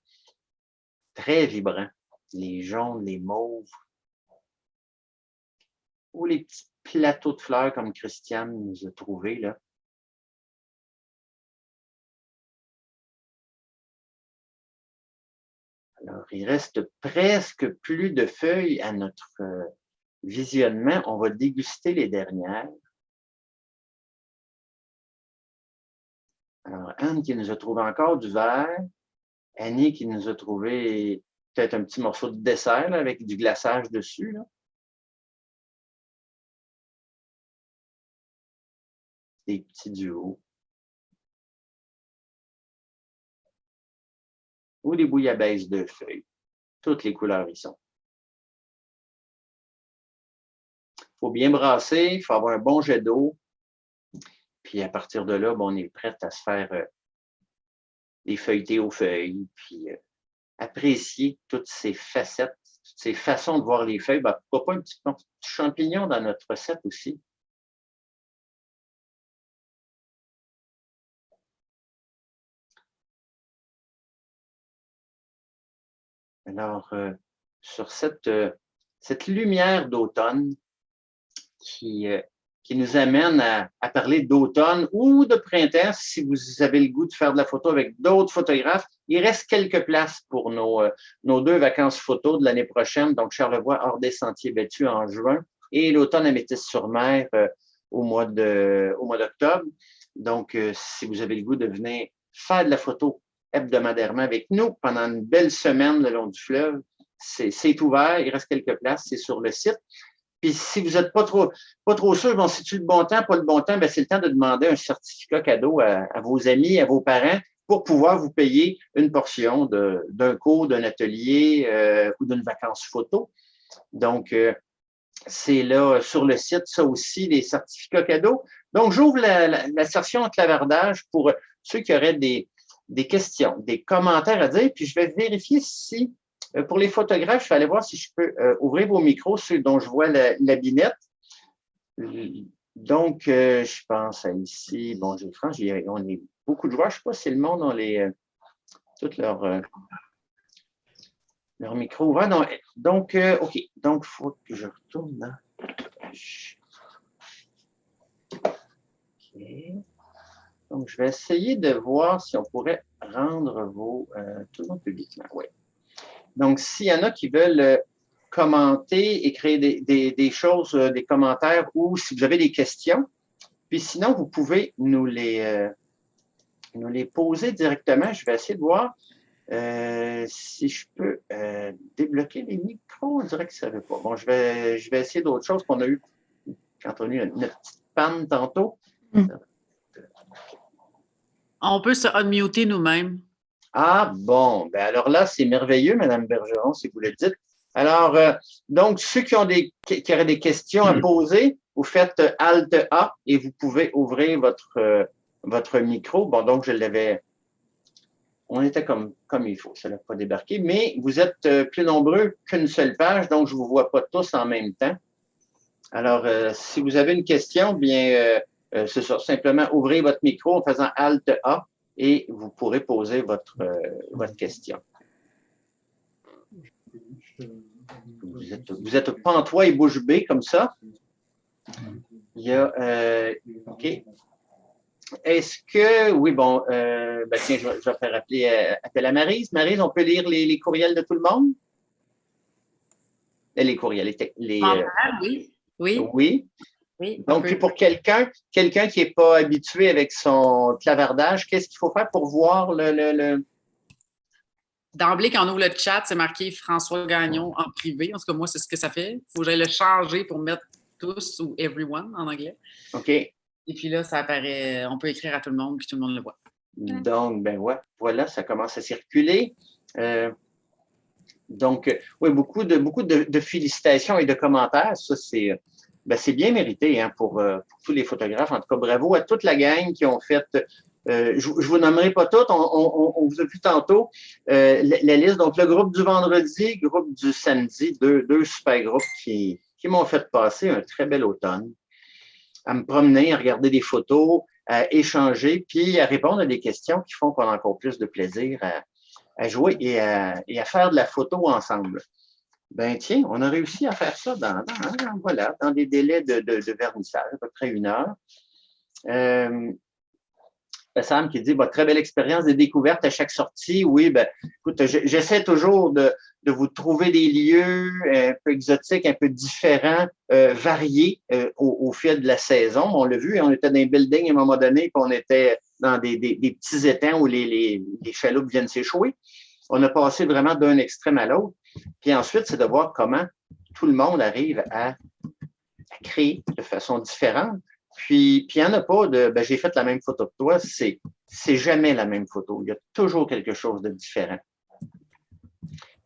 Très vibrant. Les jaunes, les mauves. Ou les petits plateaux de fleurs comme Christiane nous a trouvé là. Alors, il reste presque plus de feuilles à notre visionnement. On va déguster les dernières. Alors, Anne qui nous a trouvé encore du vert. Annie qui nous a trouvé peut-être un petit morceau de dessert là, avec du glaçage dessus. Là. Des petits duos. Ou des bouillabaisse de feuilles. Toutes les couleurs y sont. Il faut bien brasser, il faut avoir un bon jet d'eau. Puis à partir de là, bon, on est prêt à se faire des feuilletés aux feuilles, puis apprécier toutes ces facettes, toutes ces façons de voir les feuilles. Ben, pourquoi pas un petit champignon dans notre recette aussi? Alors, sur cette lumière d'automne qui nous amène à parler d'automne ou de printemps, si vous avez le goût de faire de la photo avec d'autres photographes, il reste quelques places pour nos 2 vacances photo de l'année prochaine, donc Charlevoix hors des sentiers battus en juin et l'automne à Métis-sur-Mer au mois d'octobre. Donc, si vous avez le goût de venir faire de la photo hebdomadairement avec nous pendant une belle semaine le long du fleuve, c'est ouvert, il reste quelques places, c'est sur le site. Puis si vous n'êtes pas trop sûr, bon, si tu le bon temps, pas le bon temps, ben c'est le temps de demander un certificat cadeau à vos amis, à vos parents, pour pouvoir vous payer une portion d'un cours, d'un atelier ou d'une vacance photo. Donc, c'est là sur le site, ça aussi, les certificats cadeaux. Donc, j'ouvre la section clavardage pour ceux qui auraient des questions, des commentaires à dire, puis je vais vérifier si, pour les photographes, je vais aller voir si je peux ouvrir vos micros, ceux dont je vois la binette. Donc, je pense à ici, bon, j'ai franchement, on est beaucoup de joueurs, je ne sais pas si le monde a toutes leurs micros ouverts. Donc, OK, donc, il faut que je retourne dans... OK. Donc, je vais essayer de voir si on pourrait rendre tout le monde publiquement. Oui. Donc, s'il y en a qui veulent commenter, écrire des choses, des commentaires, ou si vous avez des questions, puis sinon, vous pouvez nous les poser directement. Je vais essayer de voir si je peux débloquer les micros. On dirait que ça ne veut pas. Bon, je vais essayer d'autres choses qu'on a eu quand on a eu notre petite panne tantôt.
On peut se unmuter nous-mêmes.
Ah, bon. Ben alors là, c'est merveilleux, Mme Bergeron, si vous le dites. Alors, donc, ceux qui auraient des questions à poser, vous faites Alt A et vous pouvez ouvrir votre micro. Bon, donc, je l'avais... On était comme il faut, ça n'a pas débarqué, mais vous êtes plus nombreux qu'une seule page, donc je ne vous vois pas tous en même temps. Alors, si vous avez une question, bien, c'est ça, simplement ouvrez votre micro en faisant Alt A et vous pourrez poser votre question. Vous êtes pantois et bouche bée comme ça. Il y a, OK. Est-ce que, oui, bon, ben tiens, je vais faire appeler à Maryse. Maryse, on peut lire les courriels de tout le monde? Les courriels,
Oui, oui,
oui.
oui.
Donc, puis pour quelqu'un qui n'est pas habitué avec son clavardage, qu'est-ce qu'il faut faire pour voir le...
D'emblée, quand on ouvre le chat, c'est marqué François Gagnon en privé. En tout cas, moi, c'est ce que ça fait. Il faut que j'aille le changer pour mettre tous ou everyone en anglais.
OK.
Et puis là, ça apparaît, on peut écrire à tout le monde, puis tout le monde le voit.
Donc, ben ouais, voilà, ça commence à circuler. Donc, oui, beaucoup de félicitations et de commentaires. Ça, c'est bien mérité hein, pour tous les photographes. En tout cas, bravo à toute la gang qui ont fait. Je vous nommerai pas toutes, on vous a vu tantôt la liste. Donc, le groupe du vendredi, groupe du samedi, deux super groupes qui m'ont fait passer un très bel automne. À me promener, à regarder des photos, à échanger, puis à répondre à des questions qui font qu'on a encore plus de plaisir à jouer et à faire de la photo ensemble. Ben tiens, on a réussi à faire ça dans des délais de vernissage, à peu près 1 heure. Sam qui dit très belle expérience des découvertes à chaque sortie. Oui, ben écoute, j'essaie toujours de vous trouver des lieux un peu exotiques, un peu différents, variés au fil de la saison. On l'a vu, on était dans un building à un moment donné, puis on était dans des petits étangs où les chaloupes viennent s'échouer. On a passé vraiment d'un extrême à l'autre. Puis ensuite, c'est de voir comment tout le monde arrive à créer de façon différente. Puis il n'y en a pas de j'ai fait la même photo que toi, c'est jamais la même photo. Il y a toujours quelque chose de différent.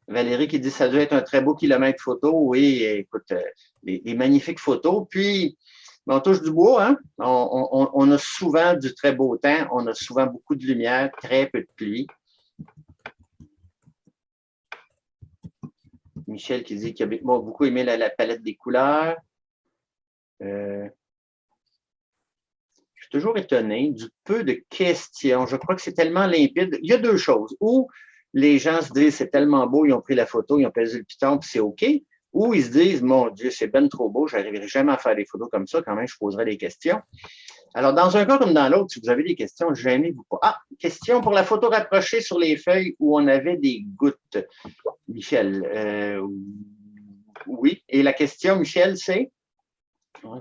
Valérie qui dit ça doit être un très beau kilomètre photo. Oui, écoute, des magnifiques photos. Puis, on touche du bois, hein? On a souvent du très beau temps, on a souvent beaucoup de lumière, très peu de pluie. Michel qui dit qu'il a beaucoup aimé la palette des couleurs. Je suis toujours étonné du peu de questions. Je crois que c'est tellement limpide. Il y a deux choses. Ou les gens se disent c'est tellement beau, ils ont pris la photo, ils ont pesé le piton, puis c'est OK. Ou ils se disent mon Dieu, c'est ben trop beau, je n'arriverai jamais à faire des photos comme ça, quand même, je poserai des questions. Alors, dans un cas comme dans l'autre, si vous avez des questions, gênez-vous pas. Ah, question pour la photo rapprochée sur les feuilles où on avait des gouttes. Michel, oui. Et la question, Michel, c'est? Ouais.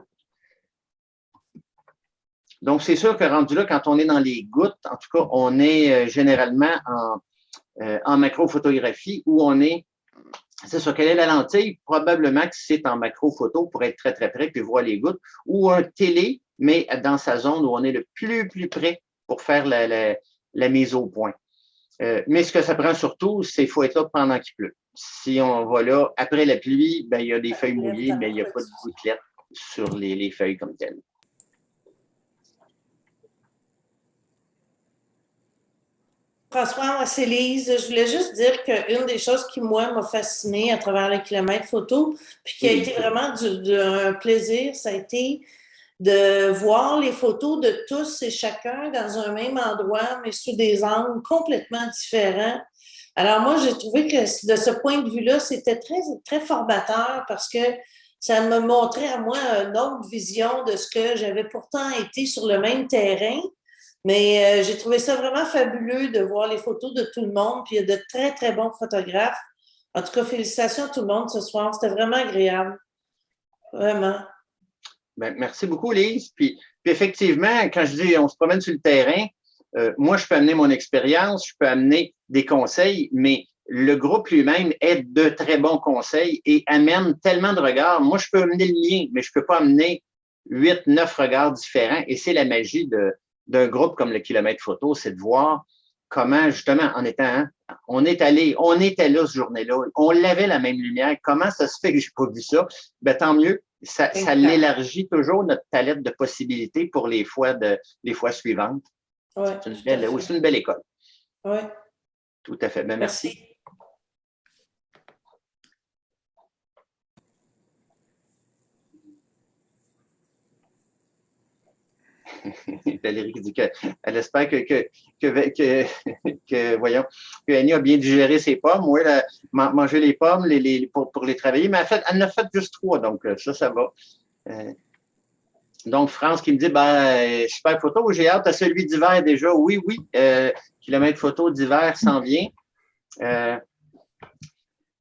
Donc, c'est sûr que rendu là, quand on est dans les gouttes, en tout cas, on est généralement en macrophotographie où on est, c'est sûr, quelle est la lentille? Probablement que c'est en macrophoto pour être très, très près puis voir les gouttes, ou un télé, mais dans sa zone où on est le plus près pour faire la mise au point. Mais ce que ça prend surtout, c'est qu'il faut être là pendant qu'il pleut. Si on va là après la pluie, ben, il y a des feuilles mouillées, mais il n'y a pas de gouttelettes sur les feuilles comme telles.
François, moi, c'est Lise. Je voulais juste dire qu'une des choses qui, moi, m'a fascinée à travers le kilomètre photo, puis qui a été vraiment un plaisir, ça a été de voir les photos de tous et chacun dans un même endroit, mais sous des angles complètement différents. Alors moi, j'ai trouvé que de ce point de vue-là, c'était très, très formateur parce que ça me montrait à moi une autre vision de ce que j'avais pourtant été sur le même terrain. Mais j'ai trouvé ça vraiment fabuleux de voir les photos de tout le monde. Puis il y a de très, très bons photographes. En tout cas, félicitations à tout le monde ce soir. C'était vraiment agréable. Vraiment.
Ben, merci beaucoup, Lise. Puis effectivement, quand je dis on se promène sur le terrain, moi, je peux amener mon expérience, je peux amener des conseils, mais le groupe lui-même est de très bons conseils et amène tellement de regards. Moi, je peux amener le mien, mais je ne peux pas amener 8, 9 regards différents. Et c'est la magie d'un groupe comme le kilomètre photo, c'est de voir comment, justement, on était là ce journée-là, on l'avait la même lumière. Comment ça se fait que je n'ai pas vu ça? Ben, tant mieux. Ça l'élargit toujours notre palette de possibilités pour les fois suivantes.
Ouais,
c'est une belle école.
Oui.
Tout à fait. Ben, merci. Valérie qui dit qu'elle espère voyons, que Annie a bien digéré ses pommes. Oui, manger les pommes pour les travailler, mais elle en a fait juste 3, donc ça va. Donc, France qui me dit, super photo, j'ai hâte à celui d'hiver déjà. Oui, kilomètre photo d'hiver s'en vient.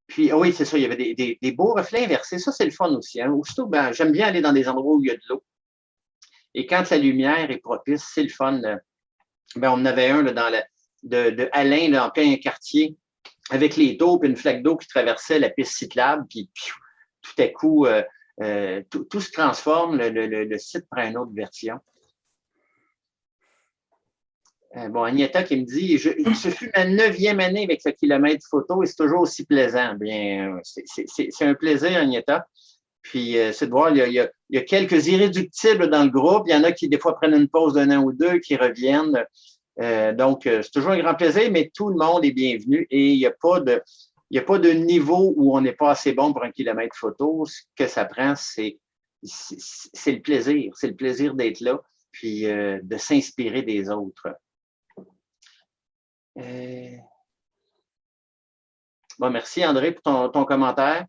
Puis, oui, c'est ça, il y avait des beaux reflets inversés. Ça, c'est le fun aussi. Hein. Aussitôt, ben, j'aime bien aller dans des endroits où il y a de l'eau. Et quand la lumière est propice, c'est le fun. Ben, on en avait un là, de Alain, là, en plein quartier, avec les taux, puis une flaque d'eau qui traversait la piste cyclable, puis tout à coup, tout se transforme. Le site prend une autre version. Bon, Agneta qui me dit, ce fut ma 9e année avec le kilomètre photo et c'est toujours aussi plaisant. Bien, c'est un plaisir, Agneta. Puis, c'est de voir, il y a quelques irréductibles dans le groupe. Il y en a qui, des fois, prennent une pause d'un an ou deux, qui reviennent. Donc, c'est toujours un grand plaisir, mais tout le monde est bienvenu et il n'y a pas de niveau où on n'est pas assez bon pour un kilomètre photo. Ce que ça prend, c'est le plaisir. C'est le plaisir d'être là, puis de s'inspirer des autres. Bon, merci André pour ton commentaire.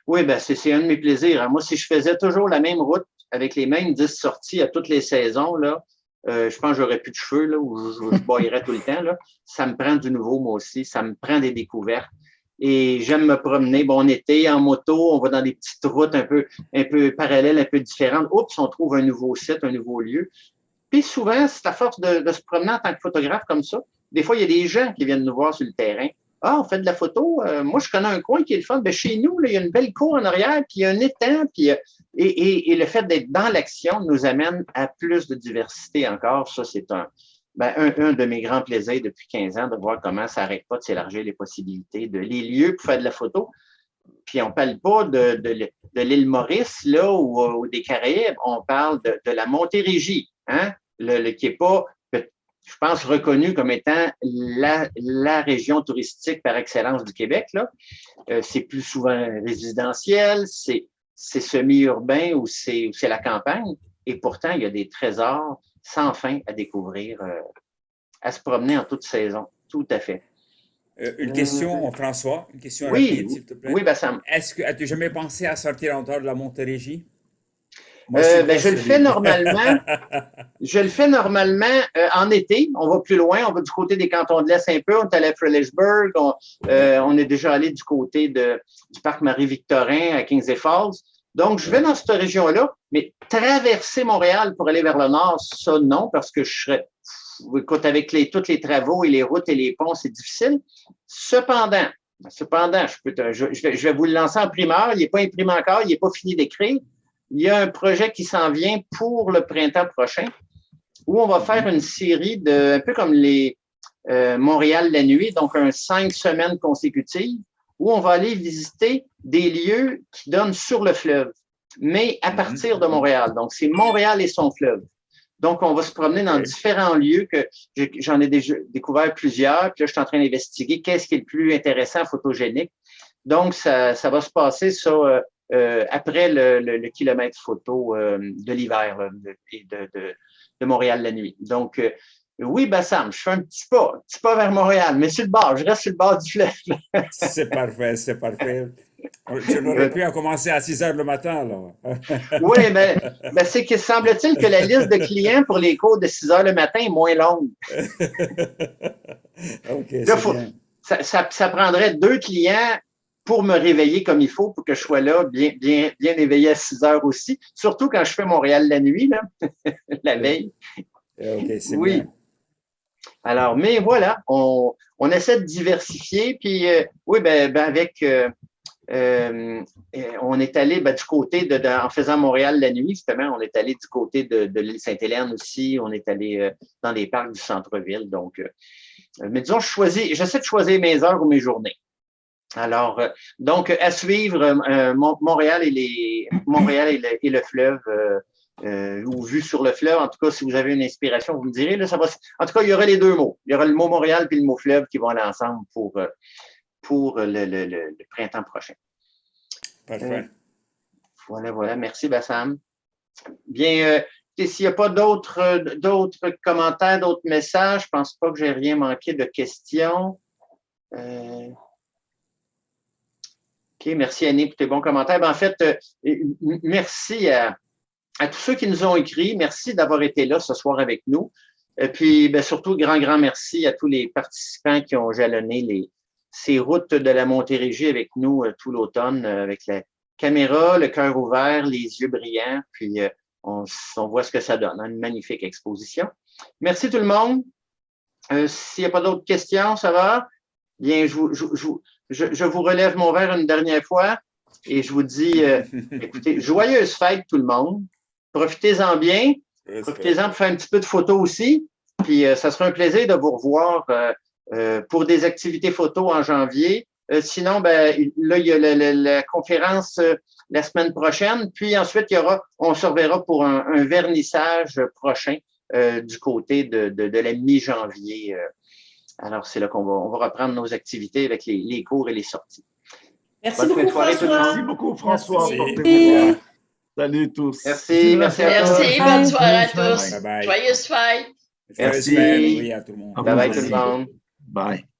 Oui, ben c'est un de mes plaisirs. Hein. Moi, si je faisais toujours la même route avec les mêmes 10 sorties à toutes les saisons, là, je pense que j'aurais plus de cheveux, là, ou je baillerais tout le temps. Là. Ça me prend du nouveau, moi aussi. Ça me prend des découvertes. Et j'aime me promener. Bon, en été, en moto, on va dans des petites routes un peu parallèles, un peu différentes. Oups, on trouve un nouveau site, un nouveau lieu. Puis souvent, c'est à force de se promener en tant que photographe comme ça. Des fois, il y a des gens qui viennent nous voir sur le terrain. Ah, on fait de la photo. Moi, je connais un coin qui est le fun. Ben, chez nous, là, il y a une belle cour en arrière, puis il y a un étang. Puis, et le fait d'être dans l'action nous amène à plus de diversité encore. Ça, c'est un de mes grands plaisirs depuis 15 ans, de voir comment ça n'arrête pas de s'élargir les possibilités, les lieux pour faire de la photo. Puis on ne parle pas de l'île Maurice, là, ou des Caraïbes. On parle de la Montérégie, hein? Qui n'est pas, je pense, reconnue comme étant la région touristique par excellence du Québec. Là. C'est plus souvent résidentiel, c'est semi-urbain ou c'est la campagne. Et pourtant, il y a des trésors sans fin à découvrir, à se promener en toute saison. Tout à fait.
Une question, François, une question
oui,
rapide, s'il te plaît.
Oui, Bassam.
As-tu jamais pensé à sortir en dehors de la Montérégie?
Je le fais normalement. Je le fais normalement en été. On va plus loin. On va du côté des cantons de l'Est un peu. On est allé à Fredericksburg. On est déjà allé du côté du parc Marie-Victorin à Kingsley Falls. Donc, je vais dans cette région-là, mais traverser Montréal pour aller vers le nord, ça, non, parce que je serais... Écoute, avec tous les travaux et les routes et les ponts, c'est difficile. Cependant, je vais vous le lancer en primeur. Il n'est pas imprimé encore. Il n'est pas fini d'écrire. Il y a un projet qui s'en vient pour le printemps prochain où on va faire une série un peu comme les Montréal la nuit, donc 5 semaines consécutives, où on va aller visiter des lieux qui donnent sur le fleuve, mais à partir de Montréal. Donc, c'est Montréal et son fleuve. Donc, on va se promener dans différents lieux que j'en ai déjà découvert plusieurs, puis là, je suis en train d'investiguer qu'est-ce qui est le plus intéressant photogénique. Donc, ça va se passer ça après le kilomètre photo de l'hiver de Montréal la nuit. Donc, oui, Bassam, je fais un petit pas vers Montréal, mais sur le bord, je reste sur le bord du fleuve.
C'est parfait, c'est parfait. Tu n'aurais pu commencer à 6 heures le matin, là.
Oui, mais c'est que semble-t-il que la liste de clients pour les cours de 6 heures le matin est moins longue.
OK,
là, ça prendrait 2 clients pour me réveiller comme il faut, pour que je sois là, bien éveillé à 6 heures aussi, surtout quand je fais Montréal la nuit, là, la veille.
OK, c'est
oui.
bien.
Alors, mais voilà, on essaie de diversifier, puis oui, avec... on est allé du côté en faisant Montréal la nuit, justement, on est allé du côté de l'île Sainte-Hélène aussi, on est allé dans les parcs du centre-ville. Donc, mais disons, j'essaie de choisir mes heures ou mes journées. Alors, donc, à suivre Montréal et le fleuve, ou vue sur le fleuve. En tout cas, si vous avez une inspiration, vous me direz. Là, en tout cas, il y aura les deux mots. Il y aura le mot Montréal puis le mot fleuve qui vont aller ensemble pour le printemps prochain.
Parfait.
Voilà. Merci, Bassam. Bien, s'il n'y a pas d'autres commentaires, d'autres messages, je ne pense pas que j'ai rien manqué de questions. OK, merci Annie pour tes bons commentaires. En fait, merci à tous ceux qui nous ont écrit. Merci d'avoir été là ce soir avec nous. Et puis, surtout, grand merci à tous les participants qui ont jalonné ces routes de la Montérégie avec nous tout l'automne, avec la caméra, le cœur ouvert, les yeux brillants, puis on voit ce que ça donne. Une magnifique exposition. Merci tout le monde. S'il n'y a pas d'autres questions, ça va? Bien, je vous relève mon verre une dernière fois et je vous dis, écoutez, joyeuse fête tout le monde. Profitez-en bien. Profitez-en pour faire un petit peu de photos aussi. Puis, ça sera un plaisir de vous revoir pour des activités photos en janvier. Sinon, ben, là, il y a la conférence la semaine prochaine. Puis ensuite, on se reverra pour un vernissage prochain du côté de la mi-janvier. Alors, c'est là qu'on va reprendre nos activités avec les cours et les sorties.
Merci beaucoup, François.
Merci beaucoup, François.
Merci.
Salut tous.
Merci, merci à tous.
Merci, bonne soirée à tous.
Bye bye.
Joyeuse fête.
Joyeuse
Merci.
fête, oui, à tout le monde.
Bye bye tout le monde.
Bye.